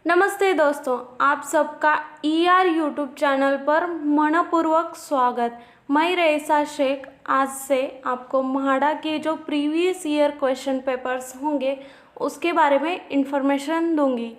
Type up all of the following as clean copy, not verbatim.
नमस्ते दोस्तों, आप सबका यूट्यूब चैनल पर मनपूर्वक स्वागत। मैं रईसा शेख आज से आपको म्हाडा के जो प्रीवियस ईयर क्वेश्चन पेपर्स होंगे उसके बारे में इंफॉर्मेशन दूंगी।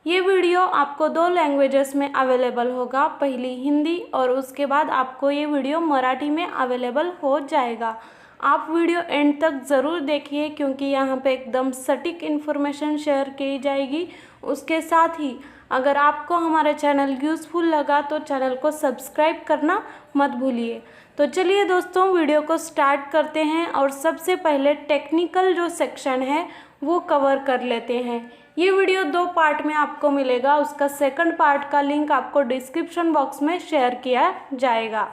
ये वीडियो आपको 2 लैंग्वेजेस में अवेलेबल होगा, पहली हिंदी और उसके बाद आपको ये वीडियो मराठी में अवेलेबल हो जाएगा। आप वीडियो एंड तक ज़रूर देखिए क्योंकि यहाँ पे एकदम सटीक इन्फॉर्मेशन शेयर की जाएगी। उसके साथ ही अगर आपको हमारा चैनल यूज़फुल लगा तो चैनल को सब्सक्राइब करना मत भूलिए। तो चलिए दोस्तों, वीडियो को स्टार्ट करते हैं और सबसे पहले टेक्निकल जो सेक्शन है वो कवर कर लेते हैं। ये वीडियो 2 पार्ट में आपको मिलेगा, उसका सेकंड पार्ट का लिंक आपको डिस्क्रिप्शन बॉक्स में शेयर किया जाएगा।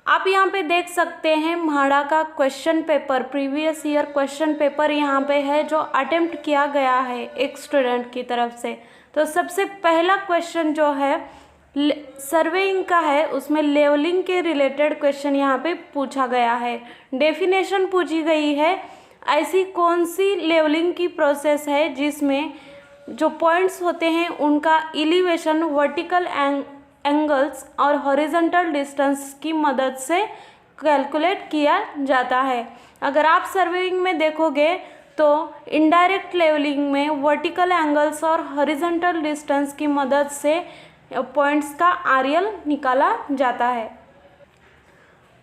आप यहाँ पे देख सकते हैं म्हाडा का question paper, previous year question paper यहाँ पे है जो अटेम्प्ट किया गया है एक स्टूडेंट की तरफ से। तो सबसे पहला क्वेश्चन जो है सर्वेइंग का है, उसमें लेवलिंग के रिलेटेड क्वेश्चन यहाँ पे पूछा गया है। डेफिनेशन पूछी गई है, ऐसी कौन सी लेवलिंग की प्रोसेस है जिसमें जो पॉइंट्स होते हैं उनका एलिवेशन वर्टिकल एंगल्स और हॉरिजॉन्टल डिस्टेंस की मदद से कैलकुलेट किया जाता है। अगर आप सर्वेइंग में देखोगे तो इनडायरेक्ट लेवलिंग में वर्टिकल एंगल्स और हॉरिजॉन्टल डिस्टेंस की मदद से पॉइंट्स का आरएल निकाला जाता है।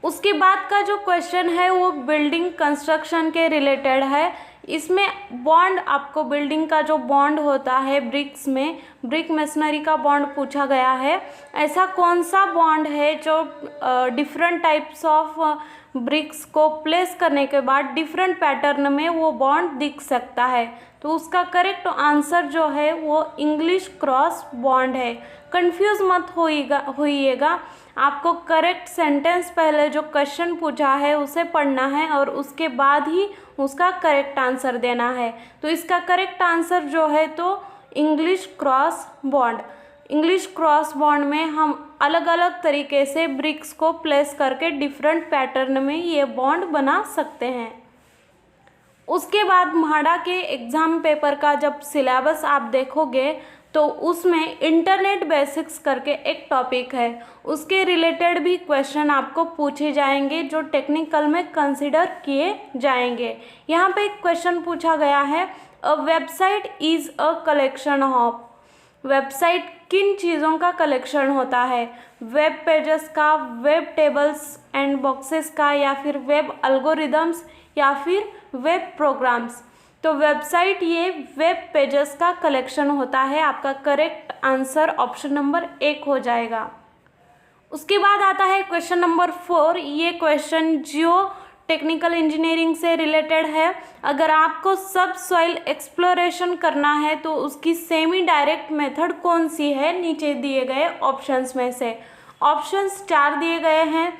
उसके बाद का जो क्वेश्चन है वो बिल्डिंग कंस्ट्रक्शन के रिलेटेड है। इसमें बॉन्ड, आपको बिल्डिंग का जो बॉन्ड होता है ब्रिक्स में, ब्रिक मेसनरी का बॉन्ड पूछा गया है। ऐसा कौन सा बॉन्ड है जो डिफरेंट टाइप्स ऑफ ब्रिक्स को प्लेस करने के बाद डिफरेंट पैटर्न में वो बॉन्ड दिख सकता है। तो उसका करेक्ट आंसर जो है वो इंग्लिश क्रॉस बॉन्ड है। कंफ्यूज मत होइएगा, आपको करेक्ट सेंटेंस पहले जो क्वेश्चन पूछा है उसे पढ़ना है और उसके बाद ही उसका करेक्ट आंसर देना है। तो इसका करेक्ट आंसर जो है तो English cross bond. English cross bond में हम अलग अलग तरीके से ब्रिक्स को प्लेस करके डिफरेंट पैटर्न में ये बॉन्ड बना सकते हैं। उसके बाद म्हाडा के एग्ज़ाम पेपर का जब सिलेबस आप देखोगे तो उसमें इंटरनेट बेसिक्स करके एक टॉपिक है, उसके रिलेटेड भी क्वेश्चन आपको पूछे जाएंगे जो टेक्निकल में कंसिडर किए जाएंगे। यहाँ पे एक क्वेश्चन पूछा गया है, a website is a collection of. Website किन चीज़ों का कलेक्शन होता है? वेब पेजेस का, वेब टेबल्स एंड बॉक्सेस का, या फिर वेब एल्गोरिदम्स, या फिर वेब प्रोग्राम्स। तो वेबसाइट ये वेब पेजेस का कलेक्शन होता है। आपका करेक्ट आंसर ऑप्शन नंबर 1 हो जाएगा। उसके बाद आता है क्वेश्चन नंबर 4। ये क्वेश्चन जियो टेक्निकल इंजीनियरिंग से रिलेटेड है। अगर आपको सब सॉइल एक्सप्लोरेशन करना है तो उसकी सेमी डायरेक्ट मेथड कौन सी है, नीचे दिए गए ऑप्शंस में से। ऑप्शंस 4 दिए गए हैं,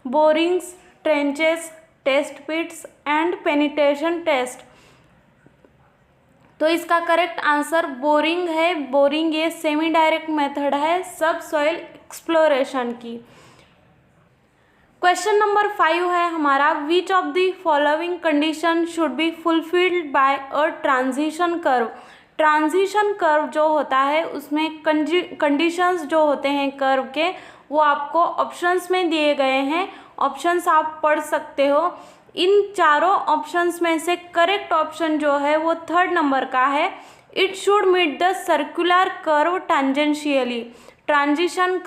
borings, trenches, test pits and penetration test. तो इसका करेक्ट आंसर बोरिंग है। बोरिंग ये सेमी डायरेक्ट मेथड है सब सॉइल एक्सप्लोरेशन की। क्वेश्चन नंबर 5 है हमारा, which of the following condition should be fulfilled by a transition curve. Transition curve जो होता है उसमें कंडीशंस जो होते हैं कर्व के वो आपको ऑप्शंस में दिए गए हैं। ऑप्शंस आप पढ़ सकते हो। इन चारों ऑप्शंस में से करेक्ट ऑप्शन जो है वो 3rd नंबर का है, it should meet the circular curve tangentially. Transition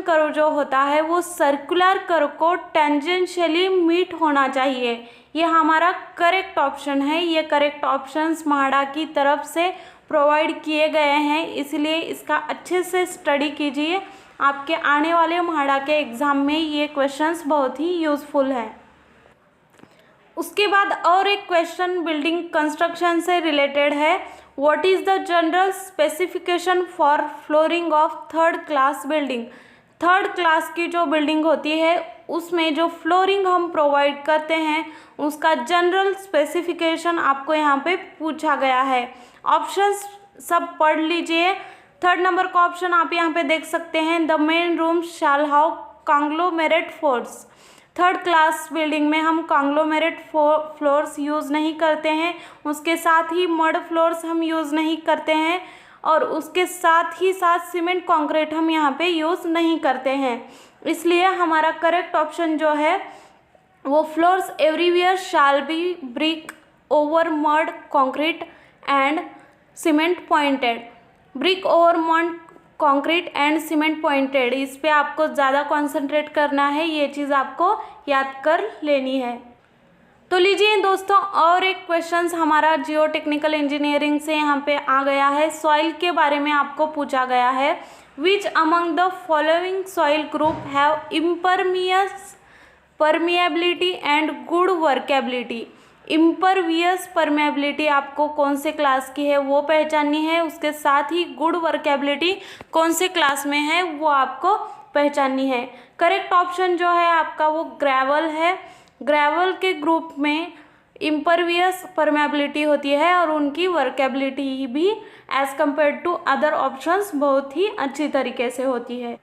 curve जो होता है वो सर्कुलर कर्व को टेंजेंशियली मीट होना चाहिए। ये हमारा करेक्ट ऑप्शन है। ये करेक्ट ऑप्शंस म्हाडा की तरफ से प्रोवाइड किए गए हैं, इसलिए इसका अच्छे से स्टडी कीजिए। आपके आने वाले म्हाडा के एग्ज़ाम में ये क्वेश्चंस बहुत ही यूज़फुल हैं। उसके बाद और एक क्वेश्चन बिल्डिंग कंस्ट्रक्शन से रिलेटेड है, what is the general specification for flooring of 3rd class building. 3rd class की जो बिल्डिंग होती है उसमें जो फ्लोरिंग हम प्रोवाइड करते हैं उसका जनरल स्पेसिफिकेशन आपको यहाँ पे पूछा गया है। ऑप्शंस सब पढ़ लीजिए। 3rd नंबर का ऑप्शन आप यहाँ पे देख सकते हैं, the main room shall have conglomerate force. Third class building में हम कॉन्ग्लोमेरेट फ्लोर्स यूज़ नहीं करते हैं, उसके साथ ही मड फ्लोर्स हम यूज़ नहीं करते हैं, और उसके साथ ही साथ सीमेंट कंक्रीट हम यहाँ पे यूज़ नहीं करते हैं। इसलिए हमारा करेक्ट ऑप्शन जो है वो floors everywhere shall be brick over mud concrete and cement pointed. Brick over mud concrete and cement pointed, इस पे आपको ज़्यादा कंसंट्रेट करना है, ये चीज़ आपको याद कर लेनी है। तो लीजिए दोस्तों, और एक क्वेश्चंस हमारा जियो टेक्निकल इंजीनियरिंग से यहाँ पे आ गया है। सॉइल के बारे में आपको पूछा गया है, which among the following soil group have impervious permeability and good workability. Impervious permeability आपको कौन से क्लास की है वो पहचाननी है, उसके साथ ही गुड वर्केबिलिटी कौन से क्लास में है वो आपको पहचाननी है। करेक्ट ऑप्शन जो है आपका वो ग्रेवल है। ग्रेवल के ग्रुप में इम्परवियस परमेबिलिटी होती है और उनकी वर्केबिलिटी भी as compare to other options बहुत ही अच्छी तरीके से होती है।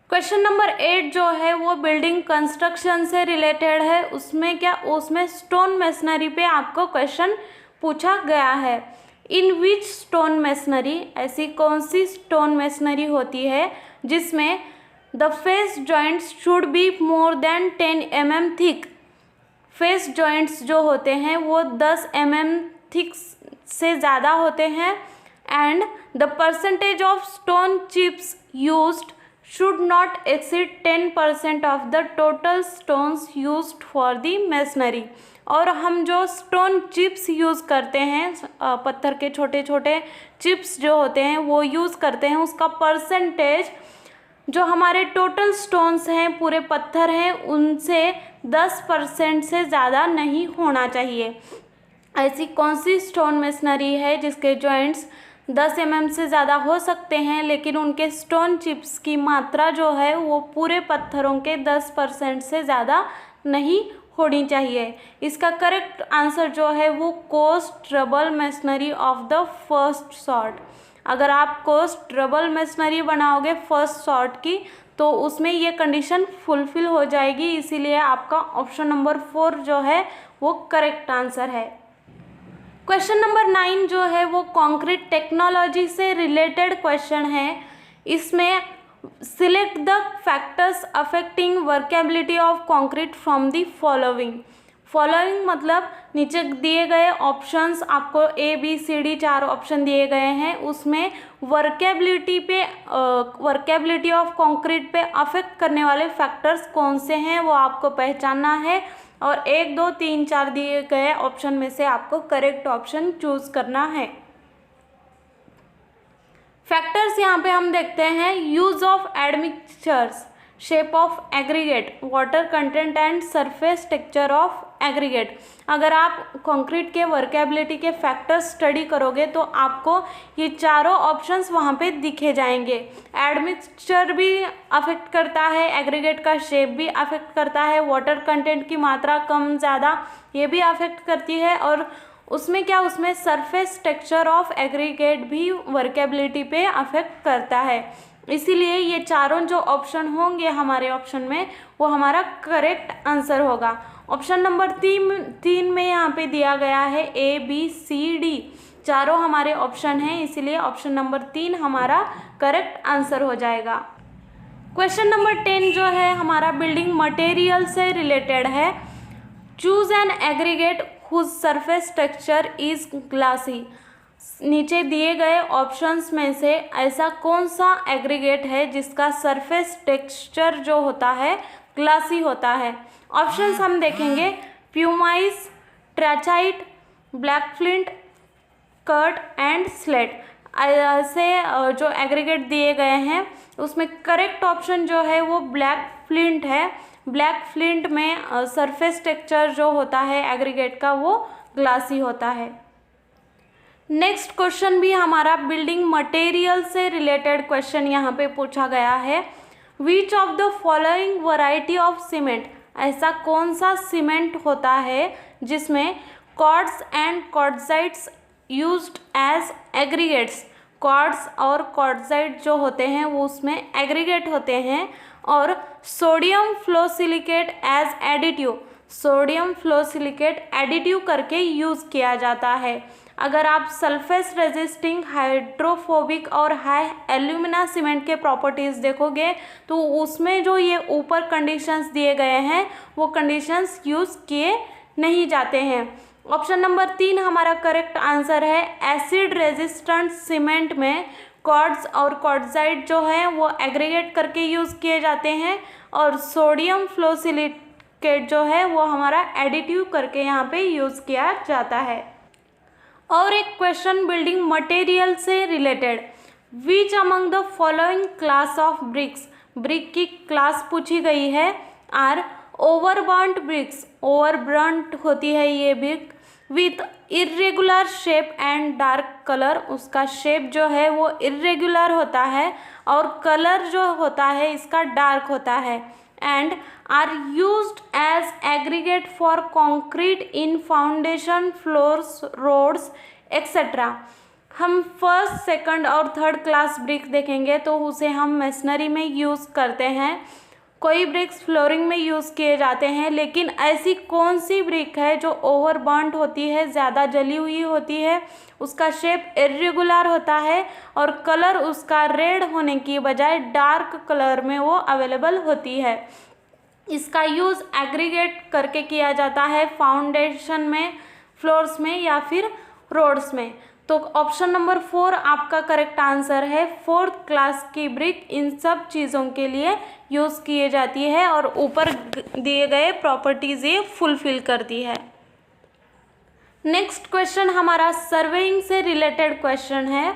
क्वेश्चन नंबर 8 जो है वो बिल्डिंग कंस्ट्रक्शन से रिलेटेड है। उसमें स्टोन मेसनरी पे आपको क्वेश्चन पूछा गया है। इन विच स्टोन मेसनरी, ऐसी कौन सी स्टोन मेसनरी होती है जिसमें the face joints should be more than 10 mm thick. Face joints जो होते हैं वो 10 mm थिक से ज़्यादा होते हैं। And the percentage of stone chips used should not exceed 10% of the total stones used for the masonry। और हम जो स्टोन चिप्स यूज़ करते हैं, पत्थर के छोटे छोटे चिप्स जो होते हैं वो यूज़ करते हैं, उसका परसेंटेज जो हमारे टोटल स्टोन्स हैं, पूरे पत्थर हैं, उनसे 10% से ज़्यादा नहीं होना चाहिए। ऐसी कौन सी स्टोन मेसनरी है जिसके जॉइंट्स 10 mm से ज़्यादा हो सकते हैं लेकिन उनके स्टोन चिप्स की मात्रा जो है वो पूरे पत्थरों के 10% से ज़्यादा नहीं होनी चाहिए। इसका करेक्ट आंसर जो है वो coursed rubble masonry of the first sort. अगर आप कोस्ट रबल मेसनरी बनाओगे फर्स्ट सॉर्ट की तो उसमें ये कंडीशन फुलफिल हो जाएगी, इसीलिए आपका ऑप्शन नंबर 4 जो है वो करेक्ट आंसर है। क्वेश्चन नंबर 9 जो है वो कंक्रीट टेक्नोलॉजी से रिलेटेड क्वेश्चन है। इसमें select the factors affecting workability of concrete from the following मतलब नीचे दिए गए ऑप्शंस आपको ABCD 4 ऑप्शन दिए गए हैं, उसमें वर्केबिलिटी ऑफ कंक्रीट पे अफेक्ट करने वाले फैक्टर्स कौन से हैं वो आपको पहचानना है और 1, 2, 3, 4 दिए गए ऑप्शन में से आपको करेक्ट ऑप्शन चूज करना है। फैक्टर्स यहाँ पे हम देखते हैं, use of admixtures, shape of aggregate, water content and surface texture of aggregate. अगर आप कंक्रीट के वर्केबिलिटी के फैक्टर्स स्टडी करोगे तो आपको ये चारों ऑप्शंस वहाँ पे दिखे जाएंगे। एडमिक्सचर भी अफेक्ट करता है, एग्रीगेट का शेप भी अफेक्ट करता है, वाटर कंटेंट की मात्रा कम ज़्यादा ये भी अफेक्ट करती है, और उसमें सरफेस टेक्सचर ऑफ एग्रीगेट भी वर्केबिलिटी पे अफेक्ट करता है। इसीलिए ये चारों जो ऑप्शन होंगे हमारे ऑप्शन में वो हमारा करेक्ट आंसर होगा। ऑप्शन नंबर 3 में यहाँ पे दिया गया है ABCD, चारों हमारे ऑप्शन हैं, इसीलिए ऑप्शन नंबर 3 हमारा करेक्ट आंसर हो जाएगा। क्वेश्चन नंबर 10 जो है हमारा बिल्डिंग मटेरियल से रिलेटेड है। Choose an aggregate whose surface texture is glassy. नीचे दिए गए ऑप्शंस में से ऐसा कौन सा एग्रीगेट है जिसका सरफेस टेक्सचर जो होता है ग्लासी होता है। ऑप्शंस हम देखेंगे, pumice, trachyte, black flint, chert and slate. ऐसे जो एग्रीगेट दिए गए हैं उसमें करेक्ट ऑप्शन जो है वो ब्लैक फ्लिंट है। ब्लैक फ्लिंट में सरफेस टेक्सचर जो होता है एग्रीगेट का वो ग्लासी होता है। नेक्स्ट क्वेश्चन भी हमारा बिल्डिंग मटेरियल से रिलेटेड क्वेश्चन यहाँ पे पूछा गया है। Which of the following variety of cement, ऐसा कौन सा सीमेंट होता है जिसमें quartz and quartzites used as aggregates. Quartz और क्वार्ट्जाइट जो होते हैं वो उसमें एग्रीगेट होते हैं और sodium fluosilicate as additive, sodium fluosilicate additive करके यूज़ किया जाता है। अगर आप सल्फेस रेजिस्टिंग, हाइड्रोफोबिक और हाई एल्यूमिना सीमेंट के प्रॉपर्टीज़ देखोगे तो उसमें जो ये ऊपर कंडीशंस दिए गए हैं वो कंडीशंस यूज़ किए नहीं जाते हैं। ऑप्शन नंबर 3 हमारा करेक्ट आंसर है। एसिड रेजिस्टेंट सीमेंट में क्वार्ट्ज और क्वार्ट्जाइट जो है वो एग्रीगेट करके यूज़ किए जाते हैं और सोडियम फ्लोसिलिकेट जो है वो हमारा एडिटिव करके यहाँ पे यूज़ किया जाता है। और एक क्वेश्चन बिल्डिंग मटेरियल से related, which among the following class of BRICS, brick की क्लास पूछी गई है। आर ओवरबर्न्ट ब्रिक्स, ओवरबर्न्ट होती है ये brick with irregular shape and dark colour, उसका शेप जो है वो इरेगुलर होता है और कलर जो होता है इसका डार्क होता है। And are used as aggregate for concrete in foundation, floors, roads etcetera. हम फर्स्ट, सेकंड और थर्ड क्लास ब्रिक देखेंगे तो उसे हम मेसनरी में यूज़ करते हैं, कोई ब्रिक्स फ्लोरिंग में यूज़ किए जाते हैं। लेकिन ऐसी कौन सी ब्रिक है जो ओवरबर्न्ट होती है, ज़्यादा जली हुई होती है, उसका शेप इरेगुलर होता है और कलर उसका रेड होने की बजाय डार्क कलर में वो अवेलेबल होती है। इसका यूज़ एग्रीगेट करके किया जाता है फाउंडेशन में, फ्लोर्स में या फिर रोड्स में। तो ऑप्शन नंबर 4 आपका करेक्ट आंसर है। फोर्थ क्लास की ब्रिक इन सब चीज़ों के लिए यूज़ किए जाती है और ऊपर दिए गए प्रॉपर्टीज़ ये फुलफिल करती है। नेक्स्ट क्वेश्चन हमारा सर्वेइंग से रिलेटेड क्वेश्चन है।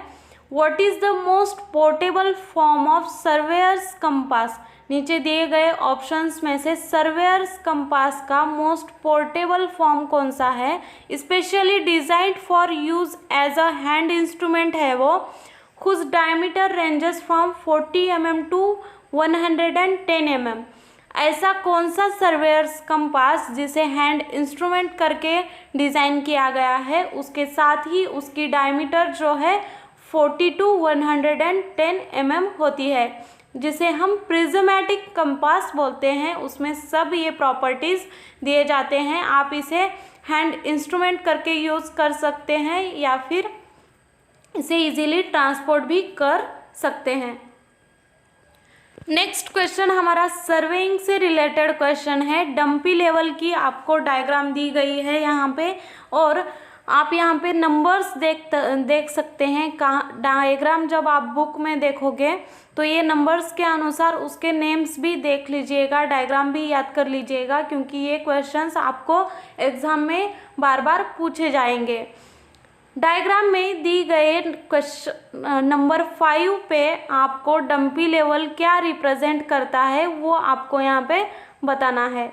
What is the most portable form of surveyor's compass, नीचे दिए गए ऑप्शंस में से सर्वेयर्स कंपास का मोस्ट पोर्टेबल फॉर्म कौन सा है, specially designed for use as a hand instrument है वो, whose diameter ranges from 40 mm to 110 mm। ऐसा कौन सा सर्वेयर्स कंपास जिसे हैंड इंस्ट्रूमेंट करके डिज़ाइन किया गया है, उसके साथ ही उसकी डायमीटर जो है 40 to 110 mm होती है, जिसे हम प्रिज्मेटिक कंपास बोलते हैं। उसमें सब ये प्रॉपर्टीज़ दिए जाते हैं। आप इसे हैंड इंस्ट्रूमेंट करके यूज़ कर सकते हैं या फिर इसे इजीली ट्रांसपोर्ट भी कर सकते हैं। नेक्स्ट क्वेश्चन हमारा सर्वेइंग से रिलेटेड क्वेश्चन है। डंपी लेवल की आपको डायग्राम दी गई है यहाँ पे और आप यहाँ पे नंबर्स देख सकते हैं। कहाँ डायग्राम जब आप बुक में देखोगे तो ये नंबर्स के अनुसार उसके नेम्स भी देख लीजिएगा, डायग्राम भी याद कर लीजिएगा, क्योंकि ये क्वेश्चंस आपको एग्ज़ाम में बार बार पूछे जाएंगे। डायग्राम में दी गए क्वेश्चन नंबर 5 पे आपको डंपी लेवल क्या रिप्रेजेंट करता है वो आपको यहाँ पे बताना है।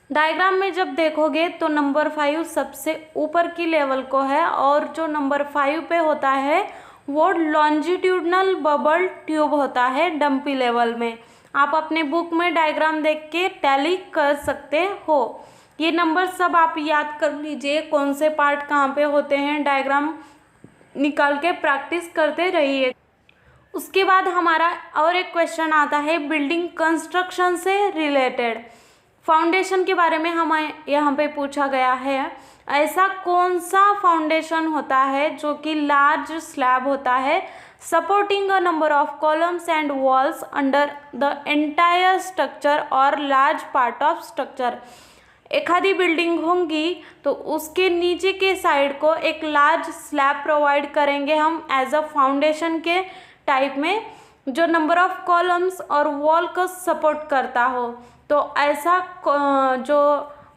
डायग्राम में जब देखोगे तो नंबर 5 सबसे ऊपर की लेवल को है और जो नंबर 5 पे होता है वो लॉन्जिट्यूडनल बबल ट्यूब होता है डंपी लेवल में। आप अपने बुक में डायग्राम देख के टैली कर सकते हो। ये नंबर सब आप याद कर लीजिए, कौन से पार्ट कहाँ पे होते हैं, डायग्राम निकाल के प्रैक्टिस करते रहिए। उसके बाद हमारा और एक क्वेश्चन आता है बिल्डिंग कंस्ट्रक्शन से रिलेटेड। फाउंडेशन के बारे में हमें यहाँ पे पूछा गया है। ऐसा कौन सा फाउंडेशन होता है जो कि लार्ज स्लैब होता है, supporting a number of columns and walls under the entire structure और लार्ज पार्ट ऑफ स्ट्रक्चर। एखादी बिल्डिंग होंगी तो उसके नीचे के साइड को एक लार्ज स्लैब प्रोवाइड करेंगे हम एज अ फाउंडेशन के टाइप में, जो नंबर ऑफ कॉलम्स और वॉल को सपोर्ट करता हो। तो ऐसा जो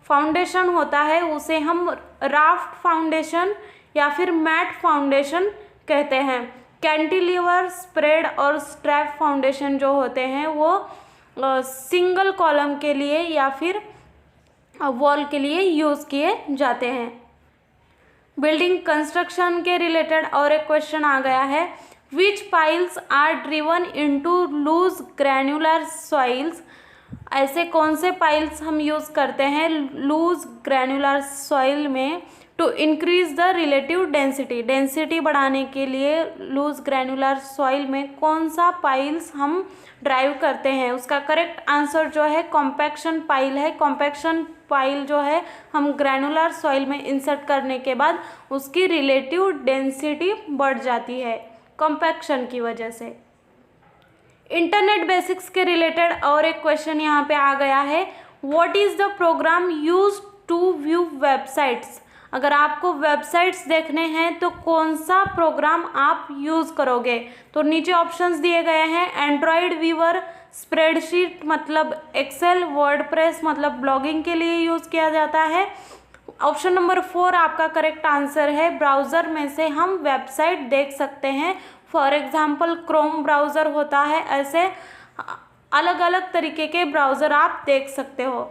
फाउंडेशन होता है उसे हम राफ्ट फाउंडेशन या फिर मैट फाउंडेशन कहते हैं। कैंटिलीवर, स्प्रेड और स्ट्रैप फाउंडेशन जो होते हैं वो सिंगल कॉलम के लिए या फिर वॉल के लिए यूज़ किए जाते हैं। बिल्डिंग कंस्ट्रक्शन के रिलेटेड और एक क्वेश्चन आ गया है। Which piles are driven into loose granular soils. ऐसे कौन से पाइल्स हम यूज़ करते हैं लूज ग्रैन्युलर सॉइल में to increase the relative density, density बढ़ाने के लिए लूज ग्रैनुलर सॉइल में कौन सा पाइल्स हम ड्राइव करते हैं? उसका करेक्ट आंसर जो है कॉम्पैक्शन पाइल है। कॉम्पैक्शन पाइल जो है हम ग्रैनुलर सॉइल में इंसर्ट करने के बाद उसकी रिलेटिव डेंसिटी बढ़ जाती है कॉम्पैक्शन की वजह से। इंटरनेट बेसिक्स के रिलेटेड और एक क्वेश्चन यहाँ पे आ गया है, what is the program use to view websites? अगर आपको वेबसाइट्स देखने हैं तो कौन सा प्रोग्राम आप यूज़ करोगे? तो नीचे ऑप्शंस दिए गए हैं, एंड्रॉयड व्यूअर, स्प्रेडशीट मतलब एक्सेल, वर्डप्रेस मतलब ब्लॉगिंग के लिए यूज़ किया जाता है। ऑप्शन नंबर 4 आपका करेक्ट आंसर है, ब्राउज़र में से हम वेबसाइट देख सकते हैं। फॉर एग्जाम्पल क्रोम ब्राउज़र होता है, ऐसे अलग अलग तरीके के ब्राउज़र आप देख सकते हो।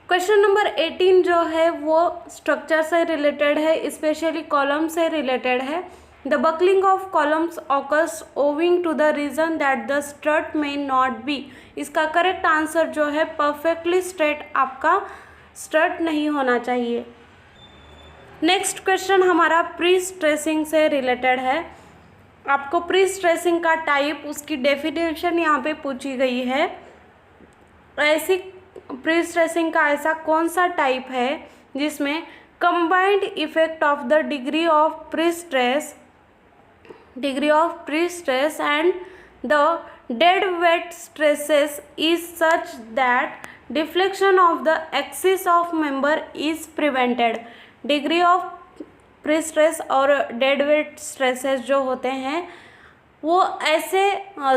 क्वेश्चन नंबर 18 जो है वो स्ट्रक्चर से रिलेटेड है, स्पेशली कॉलम से रिलेटेड है। The buckling of columns occurs owing to the reason that the strut may not be. इसका करेक्ट आंसर जो है परफेक्टली स्ट्रेट, आपका स्ट्रट नहीं होना चाहिए। नेक्स्ट क्वेश्चन हमारा प्री स्ट्रेसिंग से रिलेटेड है। आपको प्री स्ट्रेसिंग का टाइप, उसकी डेफिनेशन यहाँ पे पूछी गई है। ऐसी प्री स्ट्रेसिंग का ऐसा कौन सा टाइप है जिसमें combined effect of the degree of pre stress and the dead weight stresses is such that deflection of the axis of member is prevented. Degree of pre stress और dead weight stresses जो होते हैं वो ऐसे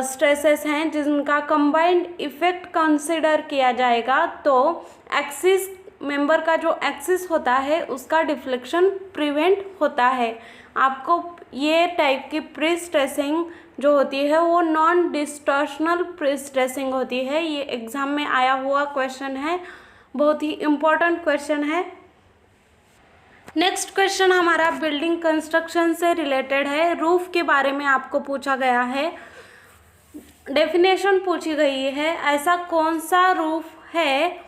stresses हैं जिनका combined effect consider किया जाएगा तो एक्सिस मेंबर का जो एक्सिस होता है उसका डिफ्लेक्शन प्रिवेंट होता है। आपको ये टाइप की प्री स्ट्रेसिंग जो होती है वो नॉन डिस्टॉर्शनल प्री स्ट्रेसिंग होती है। ये एग्जाम में आया हुआ क्वेश्चन है, बहुत ही इम्पोर्टेंट क्वेश्चन है। नेक्स्ट क्वेश्चन हमारा बिल्डिंग कंस्ट्रक्शन से रिलेटेड है। रूफ के बारे में आपको पूछा गया है, डेफिनेशन पूछी गई है। ऐसा कौन सा रूफ है?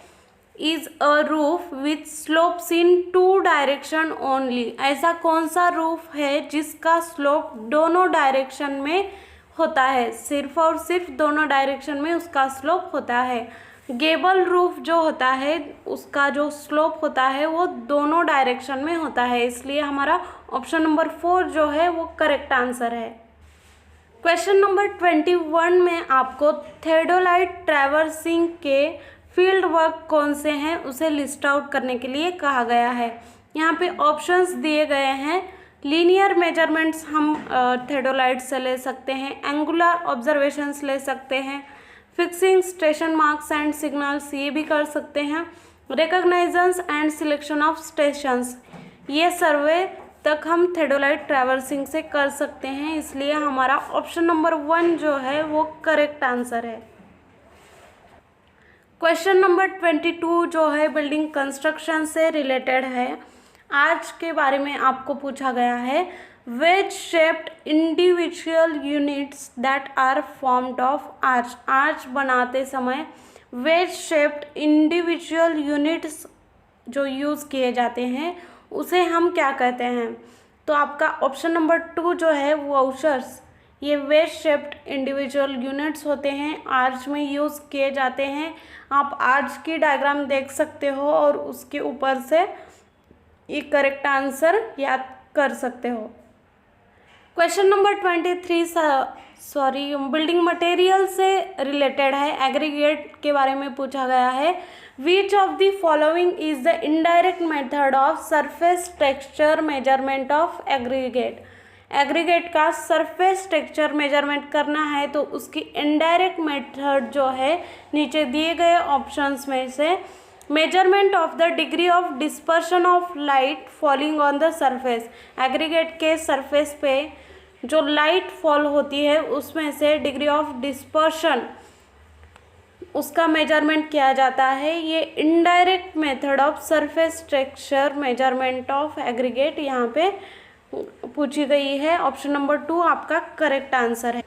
Is a roof with slopes in 2 direction only. ऐसा कौन सा रूफ है जिसका स्लोप दोनों डायरेक्शन में होता है, सिर्फ और सिर्फ दोनों डायरेक्शन में उसका स्लोप होता है। गेबल रूफ जो होता है उसका जो स्लोप होता है वो दोनों डायरेक्शन में होता है, इसलिए हमारा ऑप्शन नंबर 4 जो है वो करेक्ट आंसर है। क्वेश्चन नंबर 21 में आपको थियोडोलाइट ट्रैवर्सिंग के फील्ड वर्क कौन से हैं उसे लिस्ट आउट करने के लिए कहा गया है। यहाँ पे ऑप्शंस दिए गए हैं, लीनियर मेजरमेंट्स हम थियोडोलाइट से ले सकते हैं, एंगुलर ऑब्जर्वेशंस ले सकते हैं, fixing station marks and signals ये भी कर सकते हैं, रिकॉग्नाइजेंस एंड सिलेक्शन ऑफ स्टेशंस, ये सर्वे तक हम थियोडोलाइट ट्रैवर्सिंग से कर सकते हैं, इसलिए हमारा ऑप्शन नंबर 1 जो है वो करेक्ट आंसर है। क्वेश्चन नंबर 22 जो है बिल्डिंग कंस्ट्रक्शन से रिलेटेड है। आर्च के बारे में आपको पूछा गया है, wedge shaped individual units that are formed of arch. Arch बनाते समय वेज शेप्ड इंडिविजुअल यूनिट्स जो यूज़ किए जाते हैं उसे हम क्या कहते हैं? तो आपका ऑप्शन नंबर 2 जो है वॉशर्स, ये वेज शेप्ड इंडिविजुअल यूनिट्स होते हैं, आर्च में यूज़ किए जाते हैं। आप आर्च की डायग्राम देख सकते हो और उसके ऊपर से ये करेक्ट आंसर याद कर सकते हो। क्वेश्चन नंबर 23 बिल्डिंग मटेरियल से रिलेटेड है, एग्रीगेट के बारे में पूछा गया है। Which of the following is the indirect method of surface texture measurement of aggregate. Aggregate का सरफेस टेक्सचर मेजरमेंट करना है तो उसकी इनडायरेक्ट मेथड जो है नीचे दिए गए ऑप्शंस में से measurement of the degree of dispersion of light falling on the surface. Aggregate के सरफेस पे जो लाइट फॉल होती है उसमें से डिग्री ऑफ डिस्पर्शन उसका मेजरमेंट किया जाता है। ये indirect method of surface texture measurement of aggregate यहाँ पे पूछी गई है। ऑप्शन नंबर 2 आपका करेक्ट आंसर है।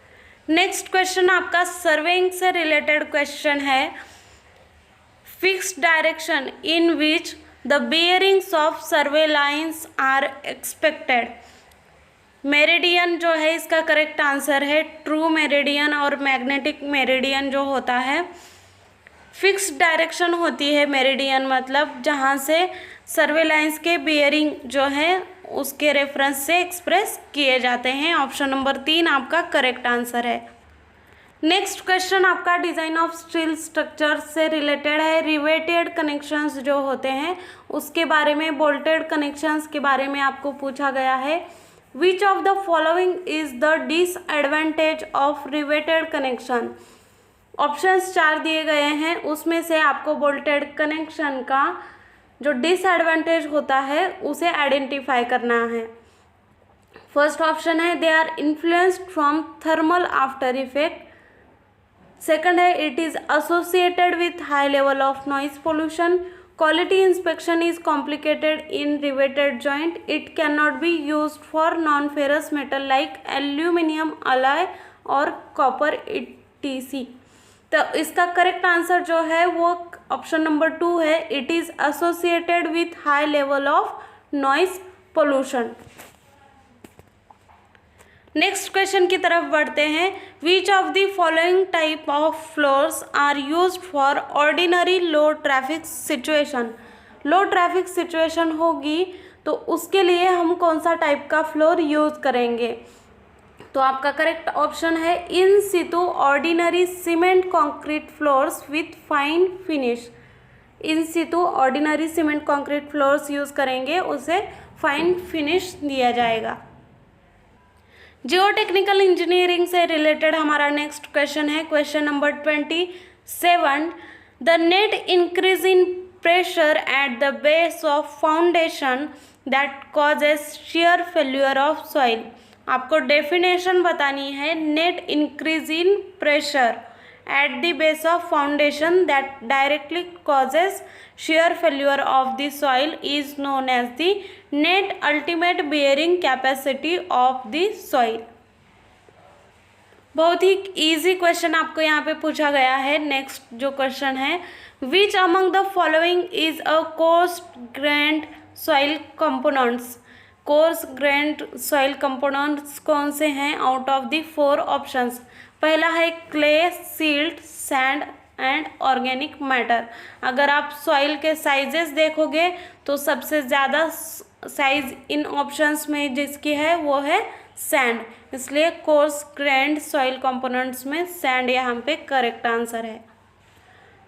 नेक्स्ट क्वेश्चन आपका सर्वेइंग से रिलेटेड क्वेश्चन है। fixed direction in which the bearings of survey lines are expected. Meridian जो है इसका करेक्ट आंसर है ट्रू मेरिडियन और मैग्नेटिक मेरिडियन जो होता है। फिक्स डायरेक्शन होती है मेरिडियन मतलब जहाँ से सर्वे लाइंस के बियरिंग जो है उसके रेफरेंस से एक्सप्रेस किए जाते हैं। ऑप्शन नंबर 3 आपका करेक्ट आंसर है। नेक्स्ट क्वेश्चन आपका डिज़ाइन ऑफ स्टील स्ट्रक्चर से रिलेटेड है। रिवेटेड कनेक्शंस जो होते हैं उसके बारे में, बोल्टेड कनेक्शंस के बारे में आपको पूछा गया है। Which of the following is the disadvantage of riveted connection. Options 4 दिए गए हैं, उसमें से आपको बोल्टेड कनेक्शन का जो डिसएडवांटेज होता है उसे आइडेंटिफाई करना है। फर्स्ट ऑप्शन है they are influenced from thermal after effect. Second है it is associated with high level of noise pollution. Quality inspection is complicated in riveted joint. It can not be used for non ferrous metal like aluminium alloy और copper etc। तो इसका correct answer जो है वो option number 2 है, it is associated with high level of noise pollution. Next question की तरफ बढ़ते हैं। Which of the following type of floors are used for ordinary low traffic situation. Low traffic situation होगी तो उसके लिए हम कौन सा टाइप का फ्लोर यूज करेंगे। तो आपका करेक्ट ऑप्शन है in situ ordinary cement concrete floors with fine finish. In situ ordinary cement concrete floors use करेंगे, उसे फाइन फिनिश दिया जाएगा। जियोटेक्निकल इंजीनियरिंग से रिलेटेड हमारा नेक्स्ट क्वेश्चन है question number 27। The net increase in pressure at the base of foundation that causes shear failure of soil. आपको definition बतानी है। Net increase in pressure at the base of foundation that directly causes shear failure of the soil is known as the net ultimate bearing capacity of the soil. बहुत ही easy question आपको यहाँ पे पूछा गया है। नेक्स्ट जो question है which among the following is a course grand soil components. Course grand soil components कौन से हैं आउट ऑफ द 4 ऑप्शंस। पहला है clay, silt, sand and organic matter. अगर आप सॉइल के साइजेस देखोगे तो सबसे ज़्यादा साइज इन ऑप्शंस में जिसकी है वो है सैंड, इसलिए कोर्स ग्रेन्ड सॉइल कंपोनेंट्स में सैंड यहाँ पे करेक्ट आंसर है।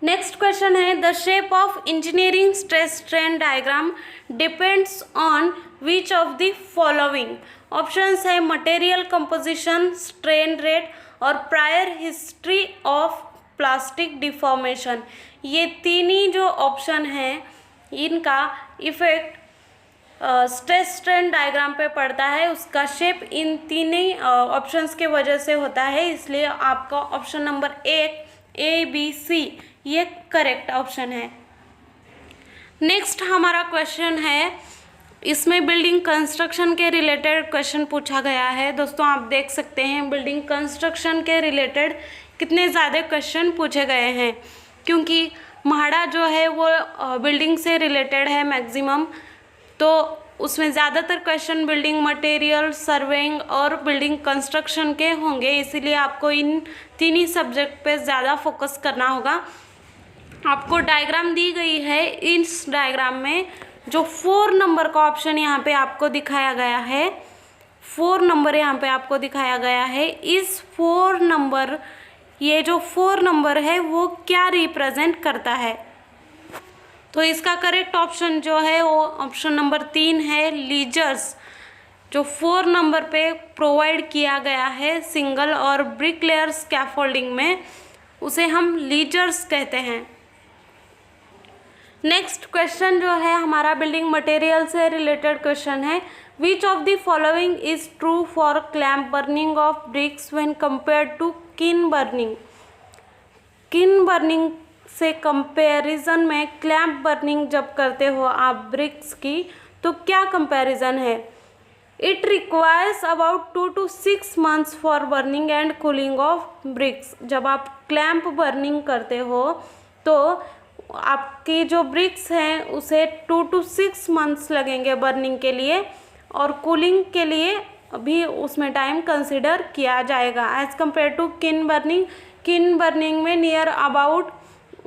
नेक्स्ट क्वेश्चन है the shape of engineering stress strain diagram depends on which of the following. Options है मटेरियल कंपोजिशन, स्ट्रेन रेट और prior history of plastic deformation. ये तीन ही जो ऑप्शन हैं इनका इफेक्ट स्ट्रेस स्ट्रेन डायग्राम पे पड़ता है। उसका शेप इन तीन ही ऑप्शंस के वजह से होता है, इसलिए आपका ऑप्शन नंबर 1 ABC ये करेक्ट ऑप्शन है। नेक्स्ट हमारा क्वेश्चन है, इसमें बिल्डिंग कंस्ट्रक्शन के रिलेटेड क्वेश्चन पूछा गया है। दोस्तों आप देख सकते हैं बिल्डिंग कंस्ट्रक्शन के रिलेटेड कितने ज़्यादा क्वेश्चन पूछे गए हैं, क्योंकि म्हाडा जो है वो बिल्डिंग से रिलेटेड है मैक्सिमम, तो उसमें ज़्यादातर क्वेश्चन बिल्डिंग मटेरियल, सर्वेइंग और बिल्डिंग कंस्ट्रक्शन के होंगे, इसीलिए आपको इन तीन ही सब्जेक्ट पे ज़्यादा फोकस करना होगा। आपको डायग्राम दी गई है, इस डायग्राम में जो 4 नंबर का ऑप्शन यहाँ पे आपको दिखाया गया है, 4 नंबर यहाँ पे आपको दिखाया गया है। इस 4 नंबर, ये जो 4 नंबर है वो क्या रिप्रेजेंट करता है। तो इसका करेक्ट ऑप्शन जो है वो ऑप्शन नंबर 3 है, लीजर्स। जो 4 नंबर पे प्रोवाइड किया गया है सिंगल और ब्रिक लेयर स्कैफोल्डिंग में, उसे हम लीजर्स कहते हैं। नेक्स्ट क्वेश्चन जो है हमारा बिल्डिंग मटेरियल से रिलेटेड क्वेश्चन है, which of the following is true for clamp burning of bricks when compare to kiln burning. Kiln burning से कंपैरिजन में क्लैम्प बर्निंग जब करते हो आप ब्रिक्स की, तो क्या कंपैरिजन है। It requires about 2 to 6 months for burning and cooling of BRICS. जब आप क्लैम्प बर्निंग करते हो तो आपकी जो ब्रिक्स हैं उसे 2 to 6 मंथ्स लगेंगे बर्निंग के लिए, और कूलिंग के लिए भी उसमें टाइम कंसिडर किया जाएगा as compare to kiln burning. Kiln burning में नियर अबाउट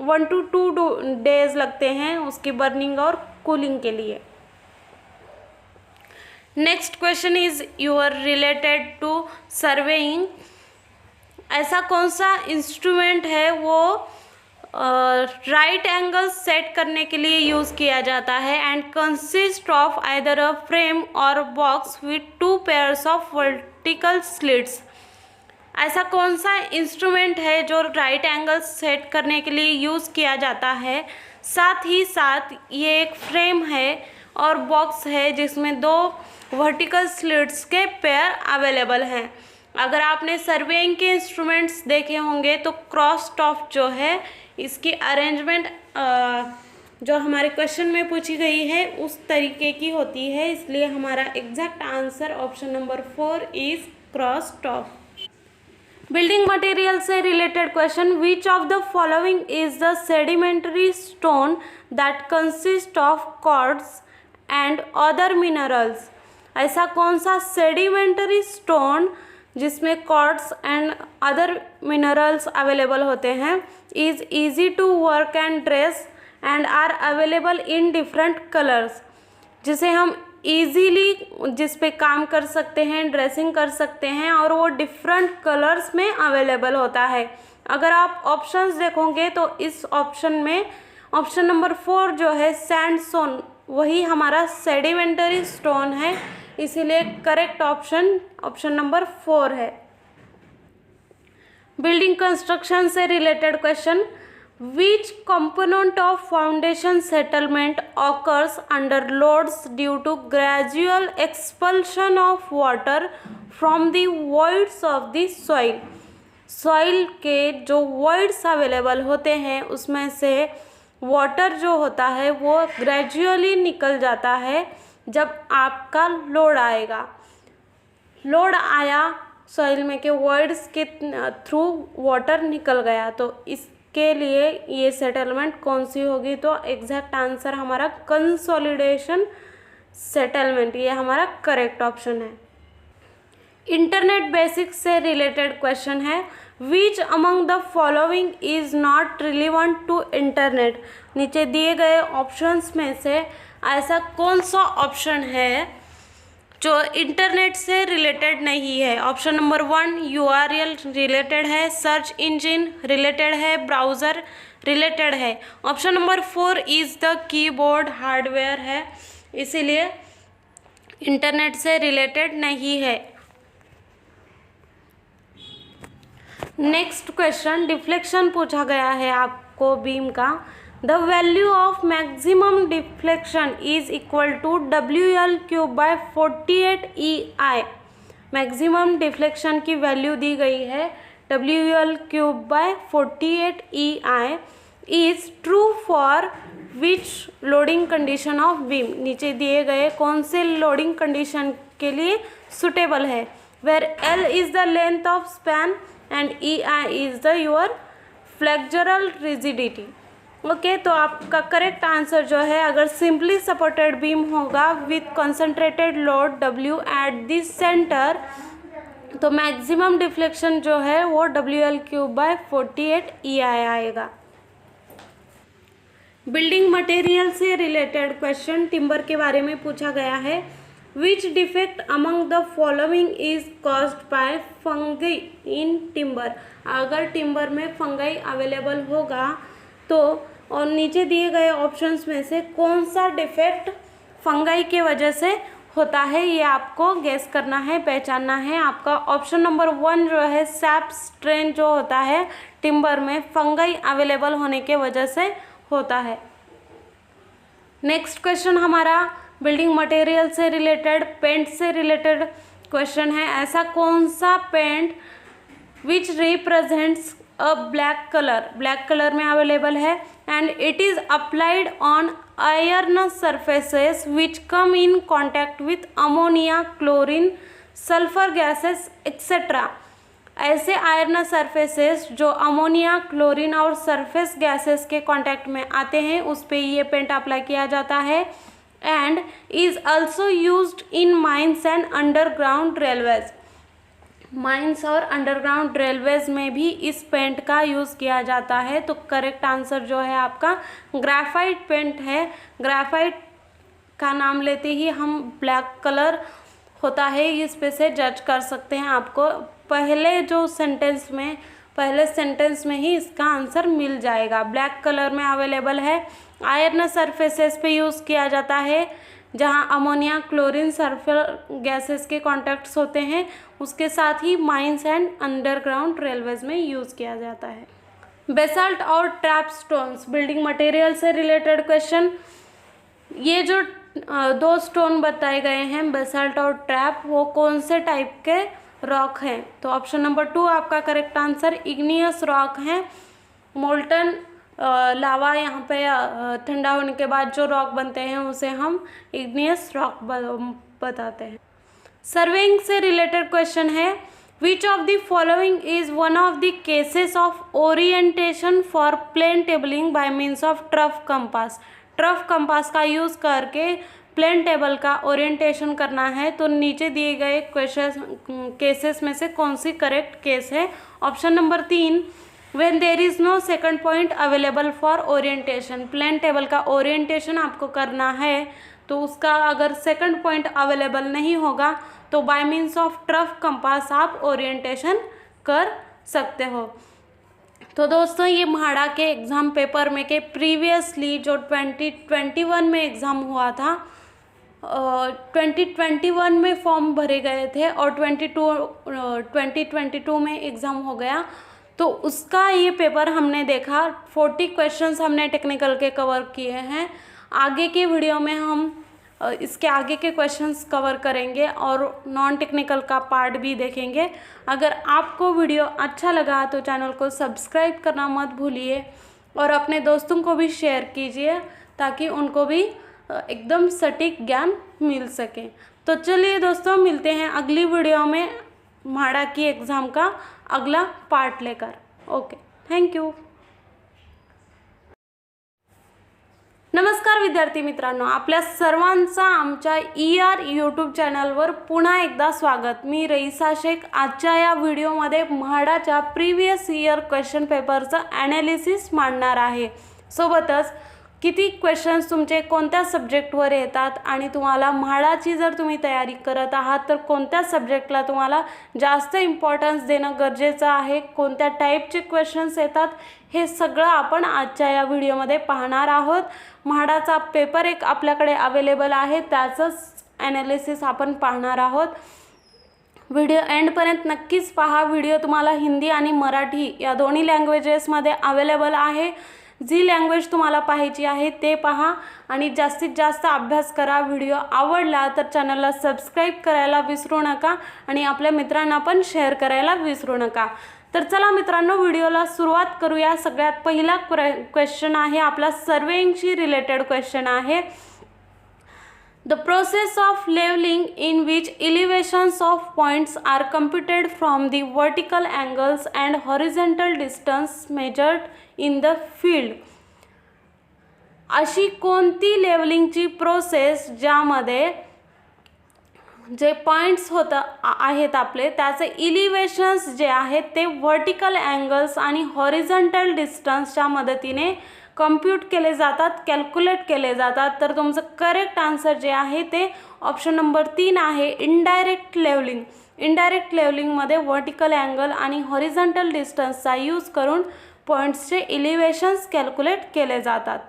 1 to 2 डेज लगते हैं उसकी बर्निंग और कूलिंग के लिए। Next question is your related to surveying. ऐसा कौन सा इंस्ट्रूमेंट है वो राइट एंगल सेट करने के लिए यूज़ किया जाता है and consist of either a frame और box with 2 pairs of vertical slits. ऐसा कौन सा इंस्ट्रूमेंट है जो राइट एंगल सेट करने के लिए यूज़ किया जाता है, साथ ही साथ ये एक फ्रेम है और बॉक्स है जिसमें 2 वर्टिकल स्लिट्स के पेयर अवेलेबल हैं। अगर आपने सर्वेइंग के इंस्ट्रूमेंट्स देखे होंगे तो क्रॉस टॉप जो है इसकी अरेंजमेंट जो हमारे क्वेश्चन में पूछी गई है उस तरीके की होती है, इसलिए हमारा exact answer option number 4 is cross top. Building material से related question, which of the following is the sedimentary stone that consist of quartz and other minerals. ऐसा कौन सा सेडिमेंटरी स्टोन जिसमें quartz and other minerals available होते हैं, is easy to work and dress and are available in different colours. जिसे हम easily जिस पे काम कर सकते हैं, ड्रेसिंग कर सकते हैं और वो डिफरेंट कलर्स में अवेलेबल होता है। अगर आप ऑप्शंस देखोगे तो इस ऑप्शन में ऑप्शन नंबर 4 जो है सैंडस्टोन, वही हमारा सेडिमेंटरी स्टोन है, इसीलिए करेक्ट ऑप्शन ऑप्शन नंबर 4 है। बिल्डिंग कंस्ट्रक्शन से related question, which component of foundation settlement occurs under loads due to gradual expulsion of water from the voids of the soil. Soil के जो voids available होते हैं उसमें से water जो होता है वो ग्रेजुअली निकल जाता है जब आपका लोड आएगा। लोड आया सॉइल में के वॉइड्स के थ्रू वाटर निकल गया, तो इसके लिए ये सेटलमेंट कौन सी होगी, तो एग्जैक्ट आंसर हमारा कंसोलिडेशन सेटलमेंट, ये हमारा करेक्ट ऑप्शन है। इंटरनेट बेसिक्स से रिलेटेड क्वेश्चन है, which among the following is not relevant to internet. नीचे दिए गए ऑप्शंस में से ऐसा कौन सा ऑप्शन है जो इंटरनेट से रिलेटेड नहीं है। ऑप्शन नंबर 1 URL रिलेटेड है, सर्च इंजन रिलेटेड है, ब्राउज़र रिलेटेड है। Option number 4 is the keyboard hardware है, इसीलिए इंटरनेट से रिलेटेड नहीं है। नेक्स्ट क्वेश्चन, डिफ्लेक्शन पूछा गया है आपको बीम का। The value of maximum deflection is equal to WL³/48 EI। Maximum deflection की वैल्यू दी गई है WL³/48 EI is true for which loading condition of beam. नीचे दिए गए कौन से लोडिंग कंडीशन के लिए सुटेबल है, where L is the length of span and EI is the your flexural rigidity. Okay, तो आपका करेक्ट आंसर जो है, अगर सिंपली सपोर्टेड बीम होगा with concentrated load W at this centre, तो मैक्सिमम डिफ्लेक्शन जो है वो WL³/48 EI आएगा। बिल्डिंग मटेरियल से रिलेटेड क्वेश्चन, टिम्बर के बारे में पूछा गया है। Which defect among the following is caused by fungi in timber. अगर टिम्बर में फंगाई अवेलेबल होगा तो, और नीचे दिए गए ऑप्शंस में से कौन सा डिफेक्ट फंगाई के वजह से होता है, ये आपको गेस करना है, पहचानना है। आपका ऑप्शन नंबर 1 जो है सैप स्ट्रेन जो होता है टिम्बर में फंगाई अवेलेबल होने के वजह से होता है। नेक्स्ट क्वेश्चन हमारा बिल्डिंग मटेरियल से रिलेटेड, पेंट से रिलेटेड क्वेश्चन है। ऐसा कौन सा paint which represents a black colour में अवेलेबल है and it is applied on iron surfaces which come in contact with ammonia, chlorine, sulphur gases etcetera. ऐसे आयरन सरफेसेस जो अमोनिया, क्लोरीन और सरफेस गैसेस के कांटेक्ट में आते हैं उस पे ये पेंट अप्लाई किया जाता है। And is also used in mines and underground railways. Mines और अंडरग्राउंड रेलवेज में भी इस पेंट का यूज़ किया जाता है। तो करेक्ट आंसर जो है आपका ग्रेफाइट पेंट है। ग्रेफाइट का नाम लेते ही हम ब्लैक कलर होता है इस पे से जज कर सकते हैं। आपको पहले सेंटेंस में ही इसका आंसर मिल जाएगा। ब्लैक कलर में अवेलेबल है। आयरन सरफेसेस पे यूज़ किया जाता है जहां अमोनिया, क्लोरीन, सल्फर गैसेस के कॉन्टैक्ट्स होते हैं। उसके साथ ही माइंस एंड अंडरग्राउंड रेलवेज में यूज़ किया जाता है। बेसाल्ट और ट्रैप स्टोन्स, बिल्डिंग मटेरियल से रिलेटेड क्वेश्चन। ये जो दो स्टोन बताए गए हैं बेसाल्ट और ट्रैप, वो कौन से टाइप के रॉक हैं? तो ऑप्शन नंबर 2 आपका करेक्ट आंसर इग्नियस रॉक हैं। मोल्टन लावा यहाँ पे ठंडा होने के बाद जो रॉक बनते हैं उसे हम इग्नियस रॉक बताते हैं। सर्वेइंग से रिलेटेड क्वेश्चन है, which of the following is one of the cases of orientation for plane tabling by means of trough compass. Trough compass का यूज़ करके प्लेन टेबल का ओरिएंटेशन करना है। तो नीचे दिए गए केसेस में से कौन सी करेक्ट केस है? Option number 3, when there is no second point available for orientation. Plane table का ओरिएंटेशन आपको करना है तो उसका अगर सेकंड पॉइंट अवेलेबल नहीं होगा तो bye means of trough compass आप ओरिएंटेशन कर सकते हो। तो दोस्तों ये म्हाडा के एग्ज़ाम पेपर में के प्रीवियसली जो 2021 में एग्ज़ाम हुआ था, 2021 में फॉर्म भरे गए थे और 2022 में एग्ज़ाम हो गया। तो उसका ये पेपर हमने देखा। 40 क्वेश्चंस हमने टेक्निकल के कवर किए हैं। आगे के वीडियो में हम इसके आगे के क्वेश्चंस कवर करेंगे और नॉन टेक्निकल का पार्ट भी देखेंगे। अगर आपको वीडियो अच्छा लगा तो चैनल को सब्सक्राइब करना मत भूलिए और अपने दोस्तों को भी शेयर कीजिए ताकि उनको भी एकदम सटीक ज्ञान मिल सके। तो चलिए दोस्तों, मिलते हैं अगली वीडियो में म्हाडा की एग्ज़ाम का अगला पार्ट लेकर। Okay, thank you. नमस्कार विद्यार्थी मित्रांनो, आपल्या सर्वांचा आमच्या ER यूट्यूब चॅनलवर पुन्हा एकदा स्वागत। मी रईसा शेख। आजच्या या व्हिडिओमध्ये म्हाडाच्या प्रीवियस इयर क्वेश्चन पेपरचं ॲनालिसिस मांडणार आहे। सोबतच किती क्वेश्चन्स तुमचे कोणत्या सब्जेक्टवर येतात आणि तुम्हाला म्हाडाची जर तुम्ही तयारी करत आहात तर कोणत्या सब्जेक्टला तुम्हाला जास्त इम्पॉर्टन्स देणं गरजेचं आहे, कोणत्या टाईपचे क्वेश्चन्स येतात, हे सगळं आपण आजच्या या व्हिडिओमध्ये पाहणार आहोत। म्हाडाचा पेपर एक आपल्याकडे अवेलेबल आहे, त्याचंच ॲनालिसिस आपण पाहणार आहोत। व्हिडिओ एंडपर्यंत नक्कीच पहा। व्हिडिओ तुम्हाला हिंदी आणि मराठी या दोन्ही लँग्वेजेसमध्ये अवेलेबल आहे। जी लँग्वेज तुम्हाला पाहायची आहे ते पहा आणि जास्तीत जास्त अभ्यास करा। व्हिडिओ आवडला तर चॅनलला सबस्क्राईब करायला विसरू नका आणि आपल्या मित्रांना पण शेअर करायला विसरू नका। तर चला मित्रांनो, व्हिडिओला सुरुवात करूया। सगळ्यात पहिला क्वेश्चन आहे आपला सर्वेइंगशी रिलेटेड क्वेश्चन आहे। The process of leveling in which elevations of points are computed from the vertical angles and horizontal distance measured in the field. अशी कोणती लेवलिंगची प्रोसेस ज्यामध्ये जे पॉइंट्स आहेत आपले त्याचे इलिव्हेशन्स जे आहेत ते व्हर्टिकल अँगल्स आणि हॉरिझॉन्टल डिस्टन्सच्या मदतीने कम्प्यूट केले जातात, कॅल्क्युलेट केले जातात। तर तुमचं करेक्ट आन्सर जे आहे ते ऑप्शन नंबर 3 आहे, इनडायरेक्ट लेवलिंग। इनडायरेक्ट लेवलिंगमध्ये व्हर्टिकल अँगल आणि हॉरिझॉन्टल डिस्टन्सचा यूज करून पॉइंट्सचे इलिव्हेशन्स कॅल्क्युलेट केले जातात।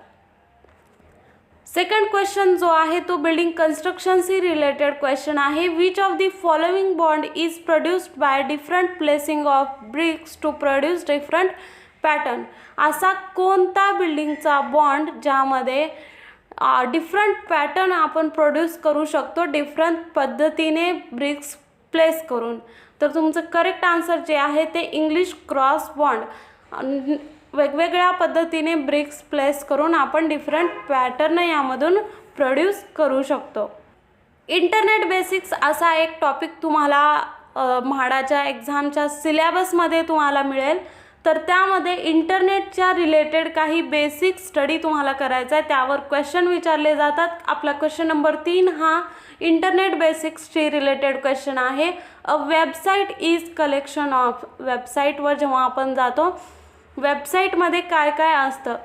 सेकंड क्वेश्चन जो आहे तो बिल्डिंग कन्स्ट्रक्शनशी रिलेटेड क्वेश्चन आहे। Which of the following bond is produced by different placing of bricks to produce different pattern. असा कोणता बिल्डिंगचा बॉन्ड ज्यामध्ये डिफरंट पॅटर्न आपण प्रोड्यूस करू शकतो डिफरंट पद्धतीने ब्रिक्स प्लेस करून? तर तुमचं करेक्ट आन्सर जे आहे ते इंग्लिश क्रॉस बॉन्ड। वेगवेगळ्या पद्धतीने ब्रिक्स प्लेस करून आपण डिफरंट पॅटर्न यामधून प्रोड्यूस करू शकतो। इंटरनेट बेसिक्स असा एक टॉपिक तुम्हाला म्हाडाच्या एक्झामच्या सिलेबसमध्ये तुम्हाला मिळेल. तर त्यामध्ये इंटरनेटच्या रिलेटेड काही बेसिक स्टडी तुम्हाला करायचा आहे, त्यावर क्वेश्चन विचारले जातात. आपला क्वेश्चन नंबर 3 हा इंटरनेट बेसिक्सशी रिलेटेड क्वेश्चन आहे. अ वेबसाईट इज कलेक्शन ऑफ. वेबसाईटवर जेव्हा आपण जातो, वेबसाईटमध्ये काय काय असतं,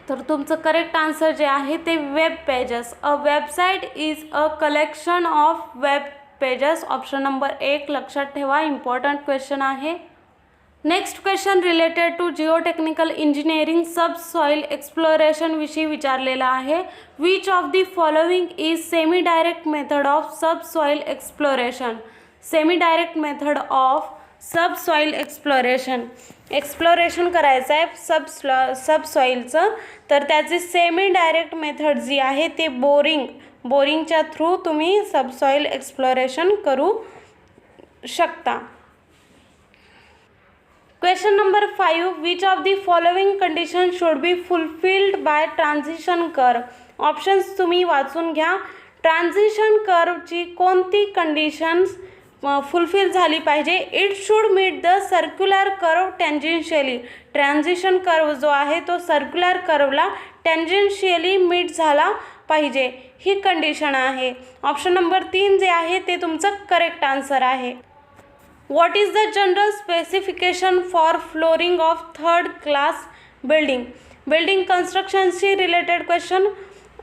तर तुमचं करेक्ट आन्सर जे आहे ते web pages. A website is a collection of web pages. Option number 1 लक्षात ठेवा, इम्पॉर्टंट क्वेश्चन आहे. Next question related to geotechnical engineering subsoil exploration विषयी विचारलेला आहे. Which of the following is semi direct method of subsoil exploration. Semi direct method of subsoil exploration करायचं आहे सबसॉईलचं. तर त्याची सेमी डायरेक्ट मेथड जी आहे ते बोरिंगच्या थ्रू तुम्ही सबसॉईल एक्सप्लोरेशन करू शकता. Question number 5 which of the following condition should be fulfilled bye transition curve. Options तुम्ही वाचून घ्या. ट्रान्झिशन कर्वची कोणती कंडिशन्स फुलफिल झाली पाहिजे. It should meet the circular curve tangentially. Transition curve जो आहे तो सर्क्युलर कर्वला टेंजेन्शियली मीट झाला पाहिजे, ही कंडिशन आहे. ऑप्शन नंबर 3 जे आहे ते तुमचं करेक्ट आन्सर आहे. What is the general specification for flooring of third class building. Building कन्स्ट्रक्शनशी रिलेटेड क्वेश्चन.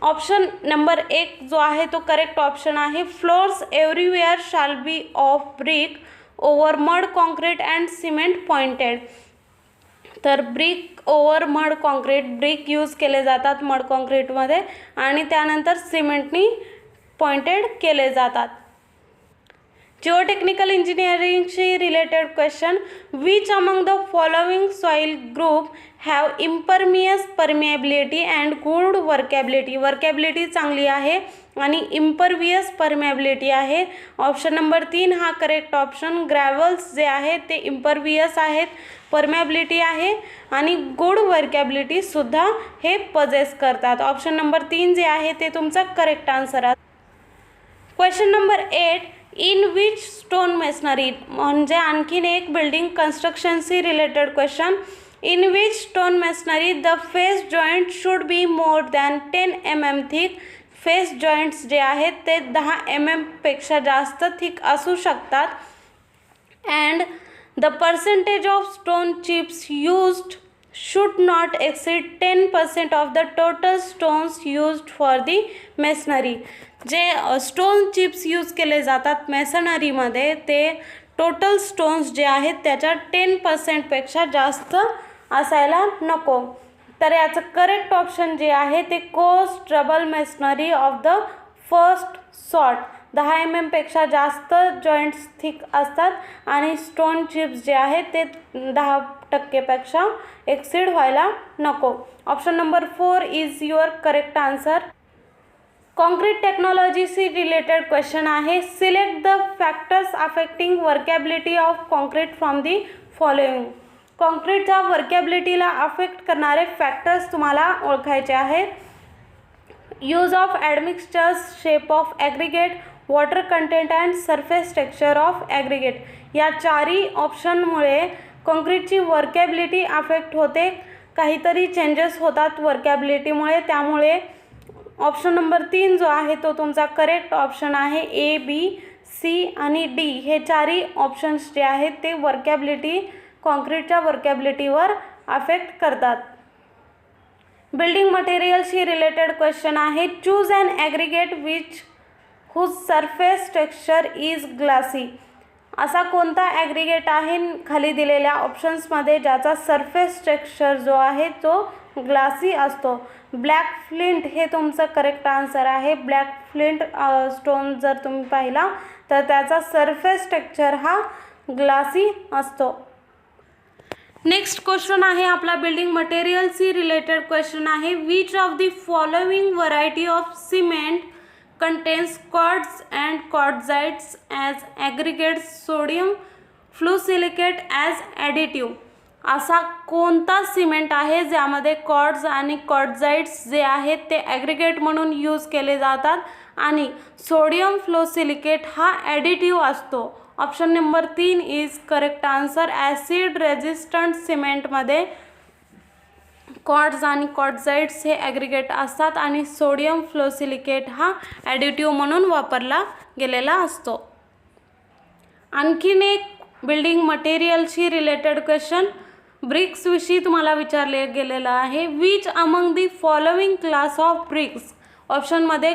ऑप्शन नंबर 1 जो आहे तो करेक्ट ऑप्शन आहे. Floors everywhere shall be of brick over mud concrete and cement pointed. तर brick over mud concrete, brick use केले जातात mud कॉन्क्रीटमध्ये आणि त्यानंतर सिमेंटनी पॉइंटेड केले जातात. जिओटेक्निकल इंजिनिअरिंगशी related question. Which among the following soil group have impervious permeability and good workability. Workability चांगली आहे आणि इम्परवियस परमिएबिलिटी आहे. ऑप्शन नंबर 3 हा करेक्ट ऑप्शन. ग्रॅव्हल्स जे आहे ते इम्परवियस आहेत, परमिएबिलिटी आहे आणि गुड वर्कॅबिलिटी सुद्धा हे पजेस करतात. ऑप्शन नंबर 3 जे आहे ते तुमचा करेक्ट आन्सर आहे. Question number 8 in which stone masonry. म्हणजे आणखीन एक बिल्डिंग कन्स्ट्रक्शनशी related question. In which stone masonry the face joint should be more than 10 mm thick. Face joints जे आहेत ते 10 mm पेक्षा जास्त थिक असू शकतात. And the percentage of stone chips used should not exceed 10% of the total stones used for the masonry. J stone chips use केले जातात मेसनरीमध्ये ते टोटल स्टोन्स जे आहेत त्याच्या 10% जास्त असायला नको. तर याचं करेक्ट ऑप्शन जे आहे ते coursed double masonry of the first sort. 10 mm पेक्षा जास्त जॉईंट्स थिक असतात आणि स्टोन चिप्स जे आहेत ते 10% पेक्षा एक्सीड व्हायला नको. Option number 4 is your correct answer. Concrete टेक्नॉलॉजीशी रिलेटेड क्वेश्चन आहे. Select the factors affecting workability of concrete from the following. कॉन्क्रीटच्या वर्कॅबिलिटीला अफेक्ट करणारे फॅक्टर्स तुम्हाला ओळखायचे आहेत. Use of admixtures, shape of aggregate, water content and surface texture of aggregate. या चारही ऑप्शनमुळे कॉन्क्रीटची वर्कॅबिलिटी अफेक्ट होते. काहीतरी चेंजेस होतात वर्कॅबिलिटीमुळे. त्यामुळे ऑप्शन नंबर 3 जो आहे तो तुमचा करेक्ट ऑप्शन आहे. A, B, C आणि D हे चारही ऑप्शन्स जे आहेत ते वर्कॅबिलिटी, कॉन्क्रीटच्या वर्कॅबिलिटीवर अफेक्ट करतात. बिल्डिंग मटेरियलशी रिलेटेड क्वेश्चन आहे. Choose an aggregate which whose surface texture is glassy. असा कोणता ॲग्रिगेट आहे खाली दिलेल्या ऑप्शन्समध्ये ज्याचा सरफेस टेक्स्चर जो आहे तो ग्लासी असतो. ब्लॅक फ्लिंट हे तुमचं करेक्ट आन्सर आहे. ब्लॅक फ्लिंट स्टोन जर तुम्ही पाहिला तर त्याचा सरफेस टेक्स्चर हा ग्लासी असतो. नेक्स्ट क्वेश्चन आहे आपला बिल्डिंग मटेरियलशी रिलेटेड क्वेश्चन आहे. Which of the following variety of cement contains quartz and quartzites as aggregates, sodium फ्लोसिलिकेट as additive. असा कोणता सिमेंट आहे ज्यामध्ये क्वार्ट्ज आणि क्वार्टझाइट्स जे आहेत ते ॲग्रिगेट म्हणून यूज केले जातात आणि सोडियम फ्लोसिलिकेट हा ॲडिटिव्ह असतो. Option number 3 is correct answer. Acid resistant सिमेंटमध्ये क्वार्ट्ज आणि क्वार्ट्झाइट्स हे ॲग्रिगेट असतात आणि सोडियम फ्लोसिलिकेट हा ॲडिटिव्ह म्हणून वापरला गेलेला असतो. आणखीन एक बिल्डिंग मटेरियलशी रिलेटेड क्वेश्चन ब्रिक्सविषयी तुम्हाला विचारले गेलेलं आहे. Which among the following class of bricks. ऑप्शनमध्ये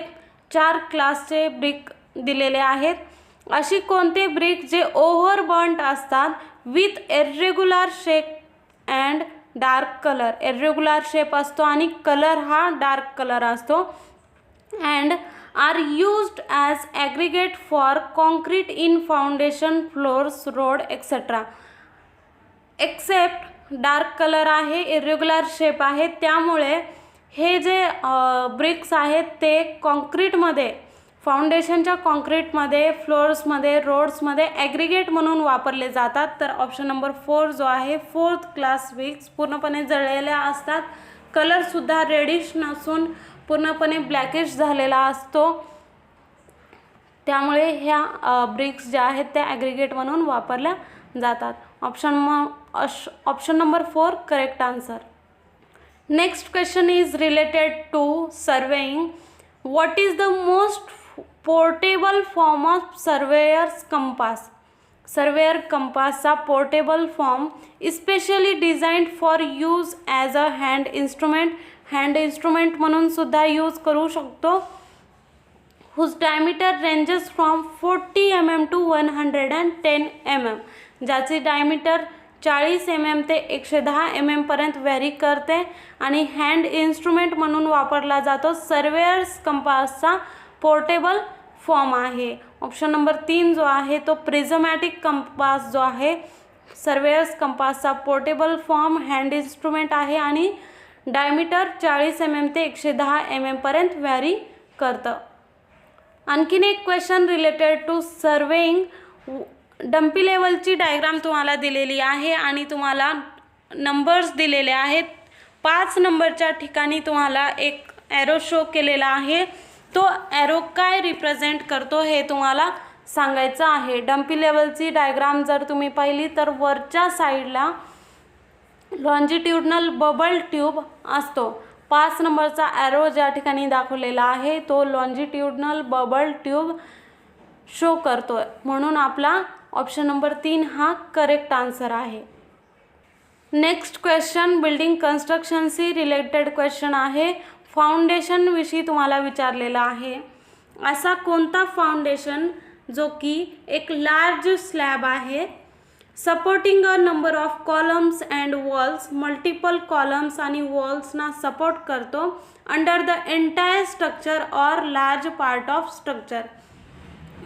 4 क्लासचे ब्रिक दिलेले आहेत. अशी कोणते ब्रिक जे ओव्हरबर्न्ट असतात with irregular shape and dark colour. Irregular shape असतो आणि कलर हा डार्क कलर असतो. And are used as aggregate for concrete in foundation floors road etcetera. Except dark colour आहे, इरेग्युलर शेप आहे, त्यामुळे हे जे ब्रिक्स आहेत ते कॉन्क्रीटमध्ये, फाउंडेशनच्या कॉन्क्रीटमध्ये, फ्लोर्समध्ये, रोड्समध्ये ॲग्रिगेट म्हणून वापरले जातात. तर ऑप्शन नंबर 4 जो आहे 4th क्लास ब्रिक्स पूर्णपणे जळलेल्या असतात. कलरसुद्धा रेडिश नसून पूर्णपणे ब्लॅकिश झालेला असतो. त्यामुळे ह्या ब्रिक्स ज्या आहेत त्या ॲग्रिगेट म्हणून वापरल्या जातात. Option number 4 correct answer. Next question is related to surveying. What is the most portable form of surveyor's compass. Surveyor कंपासचा portable form especially designed for use as a hand instrument. Hand instrument म्हणून सुद्धा use करू शकतो. Whose diameter ranges from 40 mm to 110 mm. ज्याची diameter 40 mm ते 110 mm पर्यंत vary करते आणि हँड इन्स्ट्रुमेंट म्हणून वापरला जातो. सर्वेयर्स कंपासचा पोर्टेबल फॉर्म आहे. ऑप्शन नंबर 3 जो आहे तो प्रिझमॅटिक कंपास जो आहे सर्वेयर्स कंपासचा पोर्टेबल फॉर्म हँड इन्स्ट्रुमेंट आहे आणि डायमीटर 40 mm ते 110 mm पर्यंत व्हॅरी करतं. आणखीन एक question related to surveying. Dumpy लेवलची डायग्राम तुम्हाला दिलेली आहे आणि तुम्हाला नंबर्स दिलेले आहेत. 5 नंबरच्या ठिकाणी तुम्हाला एक ॲरो शो केलेला आहे. तो ॲरो काय रिप्रेझेंट करतो हे तुम्हाला सांगायचं आहे. डम्पी लेवलची डायग्राम जर तुम्ही पाहिली तर वरच्या साईडला लॉन्जिट्यूडनल बबल ट्यूब असतो. 5 नंबरचा ॲरो ज्या ठिकाणी दाखवलेला आहे तो लॉन्जिट्यूडनल बबल ट्यूब शो करतो. म्हणून आपला ऑप्शन नंबर 3 हा करेक्ट आन्सर आहे. नेक्स्ट क्वेश्चन बिल्डिंग कन्स्ट्रक्शनशी रिलेटेड क्वेश्चन आहे. फाउंडेशनविषयी तुम्हाला विचारलेला आहे. असा कोणता फाउंडेशन जो की एक लार्ज स्लॅब आहे supporting a number of columns and walls. Multiple columns आणि वॉल्सना सपोर्ट करतो under the entire structure or large part of structure.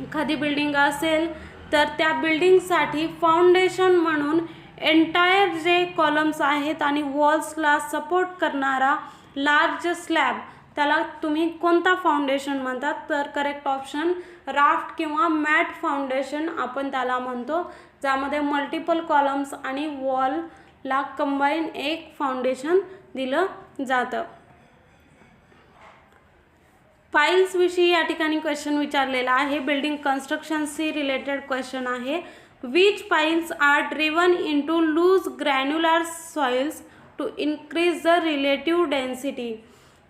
एखादी बिल्डिंग असेल तर त्या बिल्डिंगसाठी फाउंडेशन म्हणून एंटायर जे कॉलम्स आहेत आणि वॉल्सला सपोर्ट करणारा लार्ज स्लॅब त्याला तुम्ही कोणता फाउंडेशन म्हणतात. तर करेक्ट ऑप्शन राफ्ट किंवा मॅट फाउंडेशन आपण त्याला म्हणतो. ज्यामध्ये मल्टिपल कॉलम्स आणि वॉलला कंबाईन एक फाउंडेशन दिलं जातं. पाईल्सविषयी या ठिकाणी क्वेश्चन विचारलेला आहे. बिल्डिंग कन्स्ट्रक्शनशी रिलेटेड क्वेश्चन आहे. Which piles are driven into loose granular soils to increase the relative density.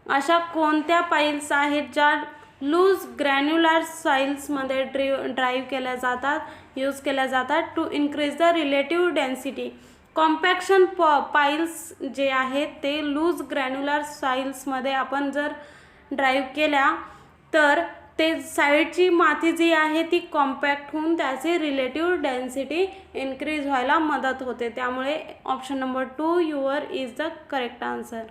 अशा कोणत्या पाईल्स आहेत ज्या लूज ग्रॅन्युलर सॉइल्समध्ये ड्राईव्ह केल्या जातात, यूज केल्या जातात to increase the relative density. Compaction piles जे आहेत ते लूज ग्रॅन्युलर सॉइल्समध्ये आपण जर ड्राईव्ह केल्या तर ते साईडची माती जी आहे ती कॉम्पॅक्ट होऊन त्याची रिलेटिव्ह डेन्सिटी इन्क्रीज व्हायला मदत होते. त्यामुळे option number 2 your is the correct answer.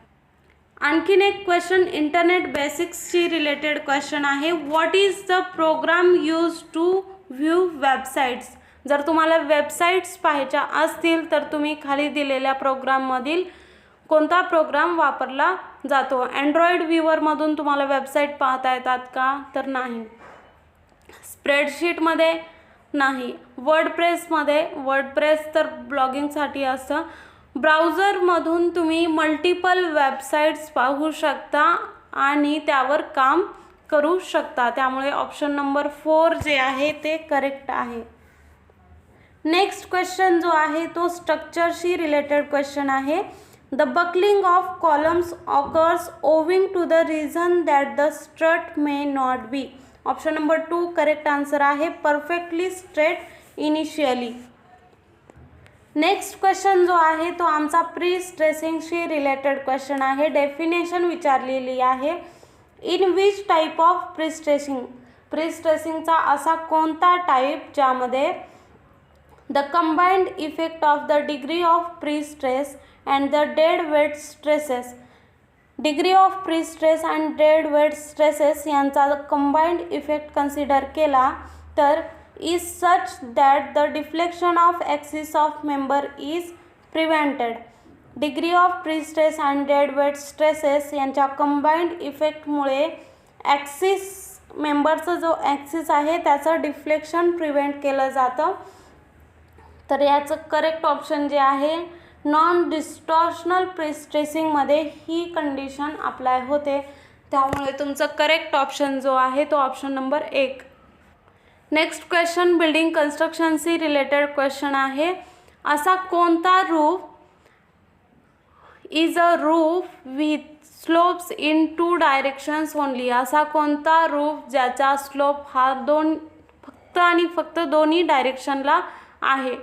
आणखीन एक क्वेश्चन इंटरनेट बेसिक्सशी रिलेटेड क्वेश्चन आहे. What is the program use to view websites. जर तुम्हाला वेबसाईट्स पाहायच्या असतील तर तुम्ही खाली दिलेल्या प्रोग्राममधील कोणता प्रोग्राम वापरला जातो. अँड्रॉइड व्ह्यूवरमधून तुम्हाला वेबसाईट पाहता येतात का तर नाही. स्प्रेडशीटमध्ये नाही. वर्डप्रेसमध्ये, वर्डप्रेस तर ब्लॉगिंगसाठी असतं. ब्राउझरमधून तुम्ही मल्टिपल वेबसाईट्स पाहू शकता आणि त्यावर काम करू शकता. त्यामुळे ऑप्शन नंबर 4 जे आहे ते करेक्ट आहे. नेक्स्ट क्वेश्चन जो आहे तो स्ट्रक्चरशी रिलेटेड क्वेश्चन आहे. The buckling of columns occurs owing to the reason that the strut may not be. Option number 2 correct answer आहे. Perfectly straight initially. Next question जो आहे तो आमचा प्री स्ट्रेसिंगशी रिलेटेड क्वेश्चन आहे. डेफिनेशन विचारलेली आहे. In which type of prestressing. प्री स्ट्रेसिंगचा असा कोणता टाईप ज्यामध्ये the combined effect of the degree of prestress and the dead weight stresses. Degree of prestress and dead weight stresses यांचा combined effect consider केला तर is such that the deflection of axis of member is prevented. Degree of pre-stress and dead weight stresses यांच्या combined इफेक्टमुळे axis मेंबरचा जो axis आहे त्याचं deflection prevent केलं जातं. तर याचं करेक्ट ऑप्शन जे आहे नॉन डिस्टॉर्शनल प्री-स्ट्रेसिंगमध्ये ही कंडिशन अप्लाय होते. त्यामुळे तुमचं करेक्ट ऑप्शन जो आहे तो option number 1. Next question building कन्स्ट्रक्शनशी रिलेटेड क्वेश्चन आहे. असा कोणता roof is a roof with slopes in 2 directions only. असा कोणता रूफ ज्याचा स्लोप हा फक्त आणि फक्त दोन्ही डायरेक्शनला आहे.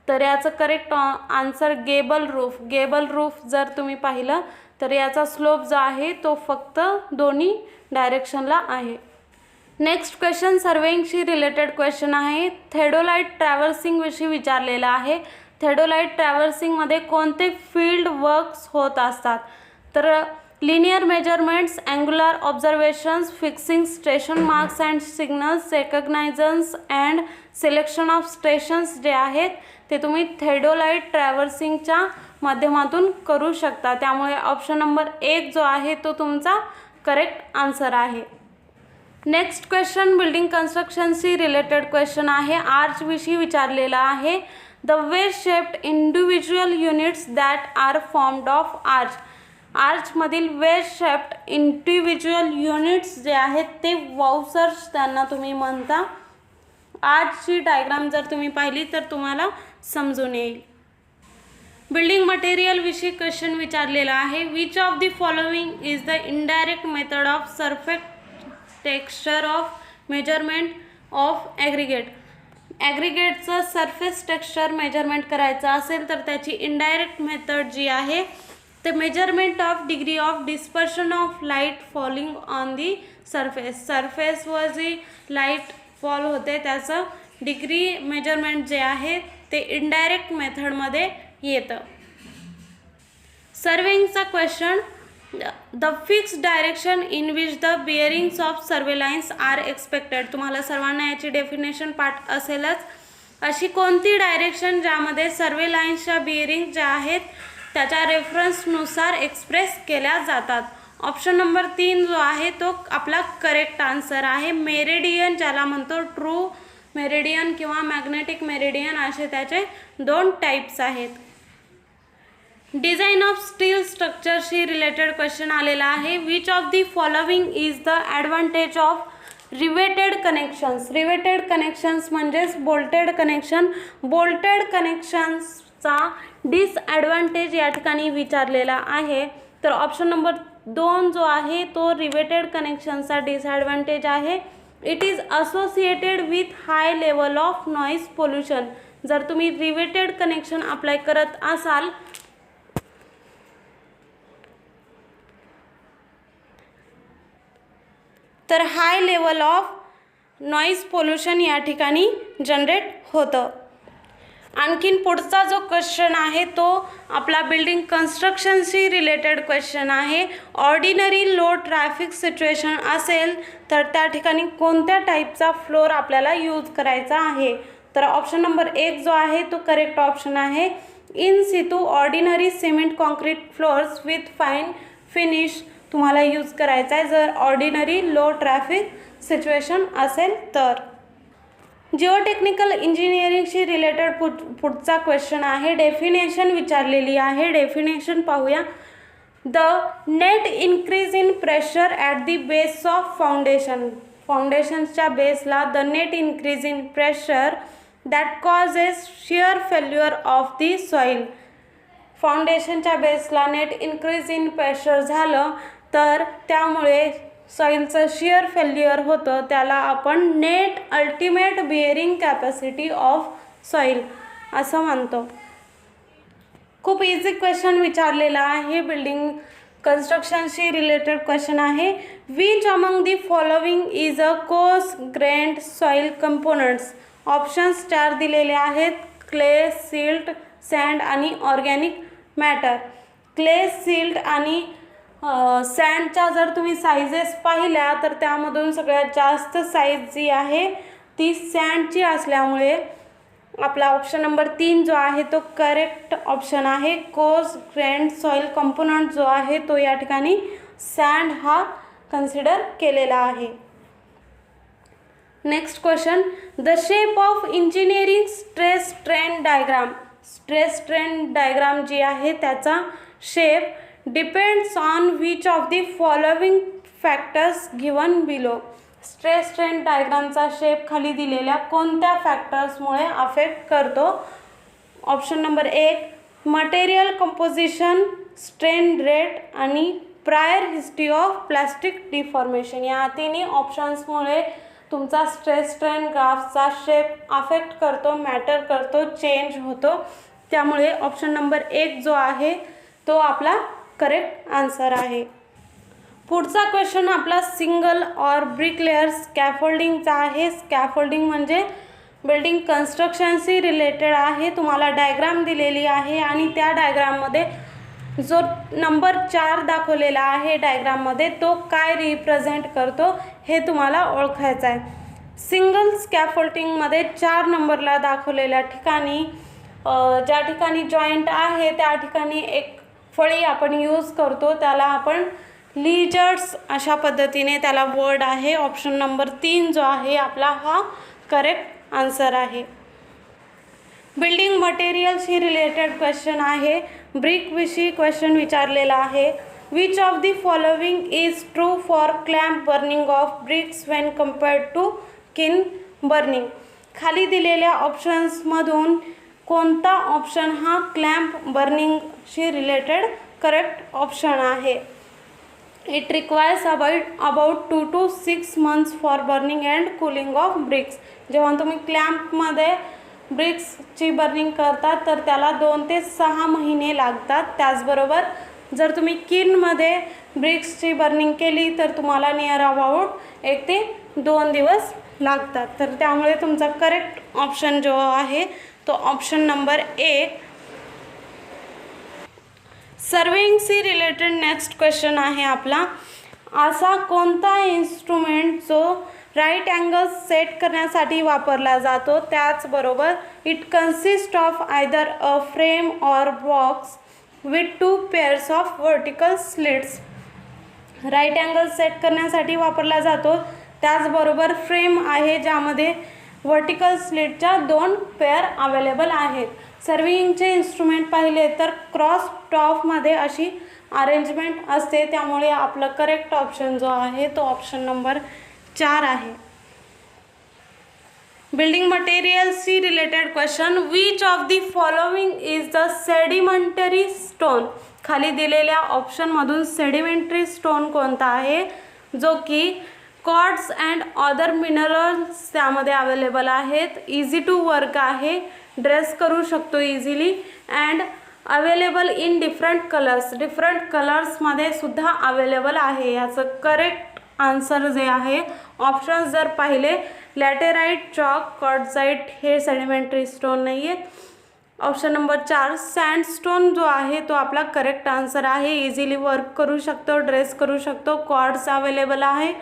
तर याचं correct answer Gable roof. Gable roof जर तुम्ही पाहिलं तर याचा स्लोप जो आहे तो फक्त दोन्ही डायरेक्शनला आहे. नेक्स्ट क्वेश्चन सर्वेइंगशी रिलेटेड क्वेश्चन आहे. थेडोलाइट ट्रॅव्हर्सिंग विषयी विचारलेला आहे. थेडोलाइट ट्रॅव्हर्सिंगमध्ये कोणते फील्ड वर्क्स होत असतात. तर linear measurements, angular observations, fixing station marks and signals, reconnaissance and selection of stations जे आहेत ते तुम्ही थेडोलाइट ट्रॅव्हर्सिंगच्या माध्यमातून करू शकता. त्यामुळे ऑप्शन नंबर 1 जो आहे तो तुमचा करेक्ट आन्सर आहे. नेक्स्ट क्वेश्चन बिल्डिंग कन्स्ट्रक्शनशी रिलेटेड क्वेश्चन आहे. आर्च विषयी विचारलेला आहे. The wedge shaped individual units that are formed of arch. आर्चमधील वेज शेप्ड इंडिव्हिज्युअल युनिट्स जे आहेत ते वाउसर्स त्यांना तुम्ही म्हणता. आर्चची डायग्राम जर तुम्ही पाहिली तर तुम्हाला समजून येईल. बिल्डिंग मटेरियल विषयी क्वेश्चन विचारलेला आहे. Which of the following is the indirect method of surface texture of measurement of aggregate. ॲग्रिगेटचं सरफेस टेक्स्चर मेजरमेंट करायचं असेल तर त्याची इनडायरेक्ट मेथड जी आहे ते measurement of degree of dispersion of light falling on the surface. सरफेसवर जी लाईट फॉल होते त्याचं डिग्री मेजरमेंट जे आहे ते इनडायरेक्ट मेथडमध्ये येतं. सर्वेइंगचा question. The fixed direction in which the bearings of survey lines are expected. तुम्हाला सर्वांना याची डेफिनेशन पाठ असेलच. अशी कोणती डायरेक्शन ज्यामध्ये सर्वे लाईन्सच्या बिअरिंग ज्या आहेत त्याच्या रेफरन्सनुसार एक्सप्रेस केल्या जातात. ऑप्शन नंबर 3 जो आहे तो आपला करेक्ट आन्सर आहे. मेरिडियन ज्याला म्हणतो ट्रू मेरिडियन किंवा मॅग्नेटिक मेरिडियन असे त्याचे 2 टाईप्स आहेत. डिझाईन ऑफ स्टील स्ट्रक्चरशी रिलेटेड क्वेश्चन आलेला आहे. Which of the following is the advantage of riveted connections. Riveted connections म्हणजेच बोल्टेड कनेक्शन. बोल्टेड कनेक्शन्सचा डिसॲडव्हान्टेज या ठिकाणी विचारलेला आहे. तर ऑप्शन नंबर 2 जो आहे तो रिवेटेड कनेक्शनचा डिसॲडव्हान्टेज आहे. It is associated with high level of noise pollution. जर तुम्ही रिवेटेड कनेक्शन अप्लाय करत असाल तर high level of noise pollution या ठिकाणी जनरेट होतं. आणखीन पुढचा जो क्वेश्चन आहे तो आपला बिल्डिंग कन्स्ट्रक्शनशी रिलेटेड क्वेश्चन आहे. ऑर्डिनरी लो ट्रॅफिक सिच्युएशन असेल तर त्या ठिकाणी कोणत्या टाईपचा फ्लोर आपल्याला यूज करायचा आहे. तर ऑप्शन नंबर 1 जो आहे तो करेक्ट ऑप्शन आहे. In situ ordinary cement concrete floors with fine finish तुम्हाला यूज करायचा आहे जर ऑर्डिनरी लो ट्रॅफिक सिच्युएशन असेल तर. जिओटेक्निकल इंजिनिअरिंगशी रिलेटेड पुढचा क्वेश्चन आहे. डेफिनेशन विचारलेली आहे. डेफिनेशन पाहूया. The net increase in pressure at the base of foundation. फाउंडेशनच्या बेसला the net increase in pressure that causes shear failure of the soil. फाउंडेशनच्या बेसला नेट इन्क्रीज इन प्रेशर झालं तर त्यामुळे सॉईलचं शिअर फेल्युअर होतं, त्याला आपण net ultimate bearing capacity of soil असं म्हणतो. खूप इझी क्वेश्चन विचारलेला आहे, बिल्डिंग कन्स्ट्रक्शनशी रिलेटेड क्वेश्चन आहे. Which among the following is a course grand soil components. Options 4 दिलेले आहेत, क्ले, सिल्ट, सँड आणि ऑर्गॅनिक मॅटर. क्ले, सिल्ट आणि सँडच्या जर तुम्ही साईजेस पाहिल्या तर त्यामधून सगळ्यात जास्त साईज जी आहे ती सँडची असल्यामुळे आपला ऑप्शन नंबर 3 जो आहे तो करेक्ट ऑप्शन आहे. कोर्स ग्रेन्ड सॉईल कंपोनंट जो आहे तो या ठिकाणी सँड हा कन्सिडर केलेला आहे. Next question, the shape of engineering stress strain diagram. Stress strain diagram जी आहे त्याचा shape depends on which of the following factors given below. Stress strain डायग्रामचा शेप खाली दिलेल्या कोणत्या फॅक्टर्समुळे अफेक्ट करतो. Option number 1 material composition, strain rate आणि prior history of plastic deformation. या तिन्ही ऑप्शन्समुळे तुमचा स्ट्रेस स्ट्रेन ग्राफचा शेप अफेक्ट करतो, मॅटर करतो, चेंज होतो. त्यामुळे ऑप्शन नंबर 1 जो आहे तो आपला करेक्ट आन्सर आहे. पुढचा क्वेश्चन आपला सिंगल और ब्रिक लेयर स्कॅफोल्डिंगचा आहे. स्कॅफोल्डिंग म्हणजे बिल्डिंग कन्स्ट्रक्शनशी रिलेटेड आहे. तुम्हाला डायग्राम दिलेली आहे आणि त्या डायग्राममध्ये जो नंबर 4 दाखवलेला आहे डायग्राममध्ये तो काय रिप्रेझेंट करतो हे तुम्हाला ओळखायचं आहे. सिंगल स्कॅफोल्डिंगमध्ये 4 नंबरला दाखवलेल्या ठिकाणी ज्या ठिकाणी जॉईंट आहे त्या ठिकाणी एक फळी आपण यूज करतो, त्याला आपण लीजर्स अशा पद्धतीने त्याला वर्ड आहे. ऑप्शन नंबर 3 जो आहे आपला हा करेक्ट आन्सर आहे. बिल्डिंग मटेरियलशी रिलेटेड क्वेश्चन आहे. ब्रिकविषयी क्वेश्चन विचारलेला आहे. Which of the following is true for clamp burning of bricks when compared to kiln burning. खाली दिलेल्या ऑप्शन्समधून कोणता ऑप्शन हा क्लॅम्प बर्निंगशी रिलेटेड करेक्ट ऑप्शन आहे. It requires about 2 to 6 months for burning and cooling of bricks. जेव्हा तुम्ही क्लॅम्पमध्ये ब्रिक्सची burning करतात तर त्याला 2 ते 6 महिने लागतात. त्याचबरोबर जर तुम्ही किनमध्ये ब्रिक्सची बर्निंग केली तर तुम्हाला नियर अबाउट 1 ते 2 दिवस लागतात. तर त्यामुळे तुमचा करेक्ट ऑप्शन जो आहे तो ऑप्शन नंबर 1. सर्वेइंगशी रिलेटेड नेक्स्ट क्वेश्चन आहे आपला. असा कोणता इन्स्ट्रुमेंट जो राईट अँगल सेट करण्यासाठी वापरला जातो. त्याचबरोबर it consist of either a frame or box with 2 pairs of vertical slits. Right angle set करण्यासाठी वापरला जातो. त्याचबरोबर फ्रेम आहे ज्यामध्ये वर्टिकल स्लिटच्या 2 पेअर अवेलेबल आहेत. सर्विंगचे इन्स्ट्रुमेंट पाहिले तर क्रॉस टॉपमध्ये अशी अरेंजमेंट असते. त्यामुळे आपलं करेक्ट ऑप्शन जो आहे तो ऑप्शन नंबर 4 आहे. बिल्डिंग मटेरियल्सशी related question. Which of the following is the sedimentary stone. खाली दिलेल्या ऑप्शनमधून सेडिमेंटरी स्टोन कोणता आहे जो की क्वार्ट्ज अँड अदर मिनरल्स त्यामध्ये अवेलेबल आहेत. इझी टू वर्क आहे, ड्रेस करू शकतो easily and available in different colours. Different कलर्समध्ये सुद्धा अवेलेबल आहे. याचं करेक्ट आन्सर जे आहे ऑप्शन्स जर पाहिले लॅटेराइट, चॉक, क्वार्ट्झाइट हे सेडिमेंटरी स्टोन नाही आहेत. ऑप्शन नंबर 4 सँडस्टोन जो आहे तो आपला करेक्ट आन्सर आहे. इझिली वर्क करू शकतो, ड्रेस करू शकतो. क्वार्ट्ज अवेलेबल आहे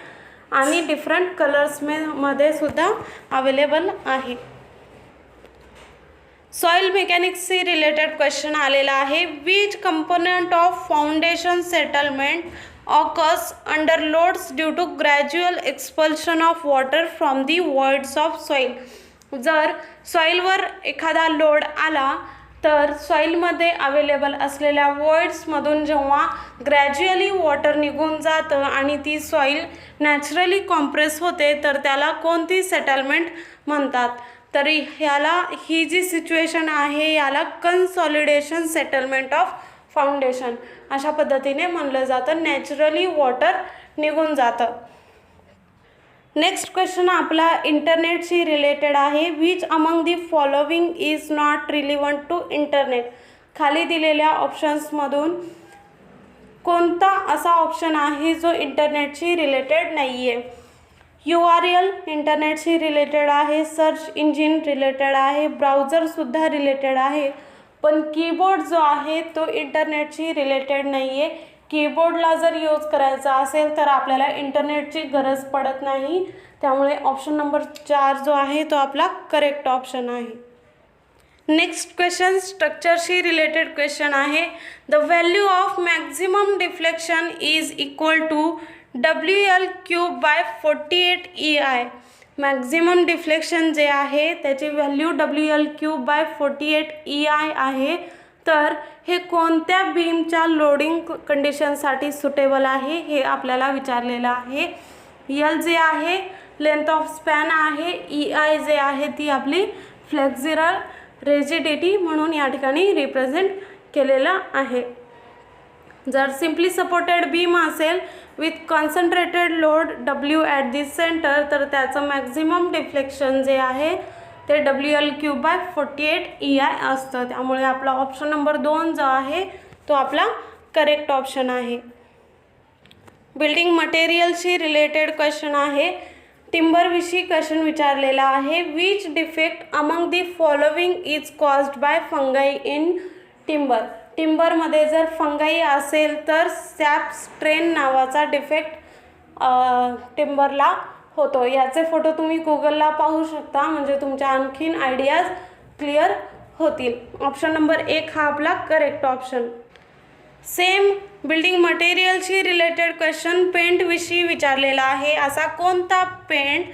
आणि डिफरंट कलर्समध्ये सुद्धा अवेलेबल आहे. सॉइल मेकॅनिक्सशी रिलेटेड क्वेश्चन आलेला आहे. Which component of foundation settlement occurs under loads due to gradual expulsion of water from the voids of soil. जर सॉइलवर एखादा लोड आला तर सॉइलमध्ये अवेलेबल असलेल्या वॉइड्समधून जेव्हा ग्रॅज्युअली वॉटर निघून जातं आणि ती सॉइल नॅचरली कॉम्प्रेस होते तर त्याला कोणती सेटलमेंट म्हणतात. तर ह्याला ही जी सिच्युएशन आहे याला कन्सॉलिडेशन सेटलमेंट ऑफ फाउंडेशन अशा पद्धतीने म्हणलं जातं. नॅचरली वॉटर निघून जातं. नेक्स्ट क्वेश्चन आपला इंटरनेटशी रिलेटेड आहे. Which among the following is not relevant to internet. खाली दिलेल्या ऑप्शन्समधून कोणता असा ऑप्शन आहे जो इंटरनेटशी रिलेटेड नाही आहे. URL इंटरनेटशी रिलेटेड आहे, सर्च इंजिन रिलेटेड आहे, ब्राउझरसुद्धा रिलेटेड आहे, पण कीबोर्ड जो आहे तो इंटरनेटशी रिलेटेड नाही आहे. कीबोर्डला जर यूज करायचा असेल तर आपल्याला इंटरनेटची गरज पडत नाही. त्यामुळे ऑप्शन नंबर 4 जो आहे तो आपला करेक्ट ऑप्शन आहे. नेक्स्ट क्वेश्चन स्ट्रक्चरशी रिलेटेड क्वेश्चन आहे. The value of maximum deflection is equal to WL³/48 EI. Maximum deflection जे आहे त्याची व्हॅल्यू WL³/48 EI आहे. तर हे कोणत्या बीमच्या लोडिंग कंडिशनसाठी सुटेबल आहे हे आपल्याला विचारलेलं आहे. L जे आहे लेंथ ऑफ स्पॅन आहे, EI जे आहे ती आपली फ्लेक्झरल रिजिडिटी म्हणून या ठिकाणी रिप्रेझेंट केलेलं आहे. जर सिम्पली सपोर्टेड बीम असेल with concentrated load W at the centre तर त्याचं मॅक्झिमम डिफ्लेक्शन जे आहे ते WL³/48 EI असतं. त्यामुळे आपला ऑप्शन नंबर 2 जो आहे तो आपला करेक्ट ऑप्शन आहे. बिल्डिंग मटेरियलशी रिलेटेड क्वेश्चन आहे. टिंबरविषयी क्वेश्चन विचारलेला आहे. Which defect among the following is caused by fungi in timber. टिंबरमध्ये जर फंगाई असेल तर सॅप स्ट्रेन नावाचा डिफेक्ट टिंबरला होतो. याचे फोटो तुम्ही गुगलला पाहू शकता म्हणजे तुमच्या आणखीन आयडियाज क्लिअर होतील. ऑप्शन नंबर 1 हा आपला करेक्ट ऑप्शन. सेम बिल्डिंग मटेरियलशी रिलेटेड क्वेश्चन पेंटविषयी विचारलेला आहे. असा कोणता paint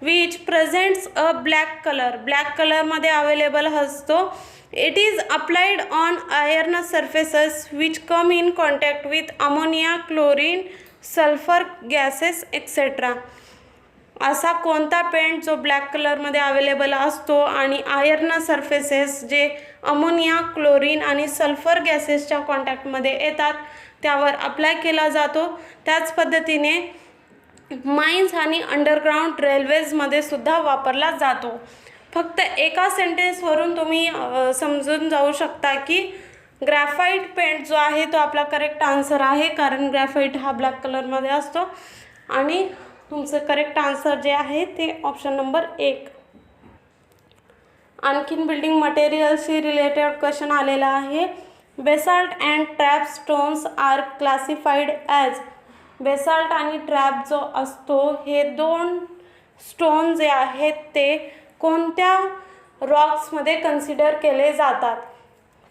which presents a black colour. Black कलरमध्ये अवेलेबल असतो. It is applied on iron surfaces which come in contact with ammonia, chlorine, sulphur gases etcetera. असा कोणता पेंट जो ब्लॅक कलरमध्ये अवेलेबल असतो आणि आयर्न सर्फेसेस जे अमोनिया, क्लोरीन आणि सल्फर गॅसेसच्या कॉन्टॅक्टमध्ये येतात त्यावर अप्लाय केला जातो. त्याच पद्धतीने माइन्स आणि अंडरग्राउंड रेल्वेजमध्ये सुद्धा वापरला जातो. फक्त एका सेंटेन्सवरून तुम्ही समजून जाऊ शकता की ग्रॅफाईट पेंट जो आहे तो आपला करेक्ट आन्सर आहे, कारण ग्रॅफाईट हा ब्लॅक कलरमध्ये असतो. आणि तुमचं करेक्ट आन्सर जे आहे ते ऑप्शन नंबर 1. आणखीन बिल्डिंग मटेरियलशी रिलेटेड क्वेश्चन आलेला आहे. Basalt and trap stones are classified as. Basalt आणि ट्रॅप जो असतो हे 2 स्टोन जे आहेत ते कोणत्या रॉक्समध्ये कन्सिडर केले जातात.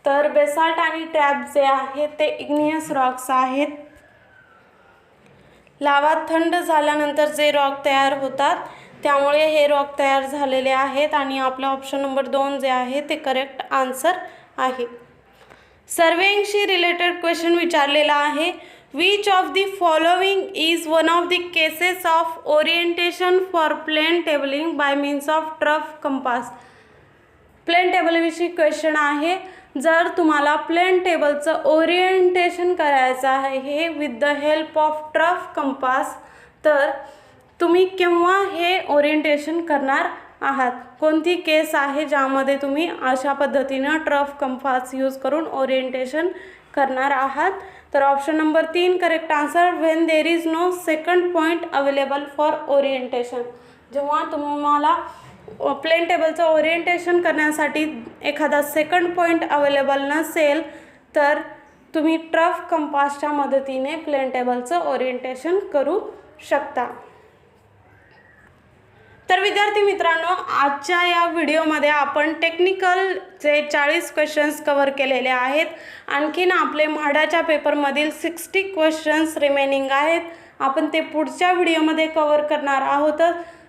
तर बेसाल्ट आणि ट्रॅप जे आहेत ते इग्नियस रॉक्स आहेत. लावा थंड झाल्यानंतर जे रॉक तयार होतात त्यामुळे हे रॉक तयार झालेले आहेत आणि आपला ऑप्शन नंबर 2 जे आहे ते करेक्ट आन्सर आहे. सर्वेइंगशी रिलेटेड क्वेश्चन विचारलेला आहे. Which of the following is one of the cases of orientation for plane tabling by means of trough compass. Plane टेबलविषयी क्वेश्चन आहे. जर तुम्हाला प्लेन टेबलचं ओरिएंटेशन करायचं आहे with the help of trough compass तर तुम्ही केव्हा हे ओरिएंटेशन करणार आहात. कोणती केस आहे ज्यामध्ये तुम्ही अशा पद्धतीनं ट्रफ कंपास यूज करून ओरिएंटेशन करणार आहात. तर option number 3 correct answer. When there is no second point available for orientation. जेव्हा तुम्हाला प्लेन टेबलचं ओरिएंटेशन करण्यासाठी एखादा सेकंड पॉईंट अवेलेबल नसेल तर तुम्ही ट्रफ कंपासच्या मदतीने प्लेन टेबलचं ओरिएंटेशन करू शकता. तर विद्यार्थी मित्रांनो, आजच्या या व्हिडिओमध्ये आपण टेक्निकलचे 40 क्वेश्चन्स कव्हर केलेले आहेत. आणखीन आपले म्हाडाच्या पेपरमधील 60 क्वेश्चन्स रिमेनिंग आहेत. आपण ते पुढच्या व्हिडिओमध्ये कव्हर करणार आहोत.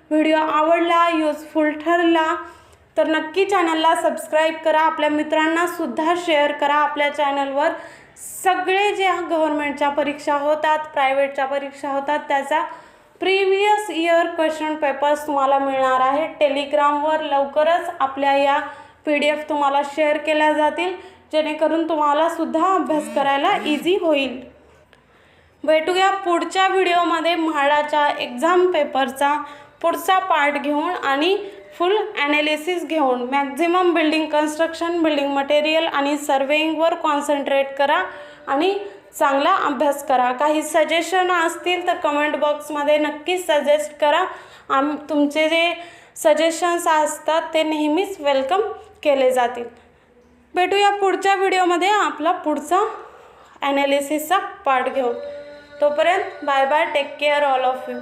व्हिडिओ आवडला, युजफुल ठरला तर नक्की चॅनलला सबस्क्राईब करा. आपल्या मित्रांना सुद्धा शेअर करा. आपल्या चॅनलवर सगळे ज्या गव्हर्नमेंटच्या परीक्षा होतात, प्रायव्हेटच्या परीक्षा होतात त्याचा प्रिव्हियस इयर क्वेश्चन पेपर्स तुम्हाला मिळणार आहे टेलिग्रामवर. लवकरच आपल्या या PDF तुम्हाला शेअर केल्या जातील, जेणेकरून तुम्हाला सुद्धा अभ्यास करायला इझी होईल. भेटूया पुढच्या व्हिडिओमध्ये म्हाडाच्या एक्झाम पेपरचा पुढचा पार्ट घेऊन आणि फुल ॲनालिसिस घेऊन. Maximum building construction, building material आणि सर्वेइंगवर कॉन्सन्ट्रेट करा आणि चांगला अभ्यास करा. काही सजेशन असतील तर कमेंट बॉक्समध्ये नक्कीच सजेस्ट करा. तुमचे जे सजेशन्स असतात ते नेहमीच वेलकम केले जातील. भेटूया पुढच्या व्हिडिओमध्ये आपला पुढचा ॲनालिसिसचा पार्ट घेऊन. तोपर्यंत bye bye, take care all of you.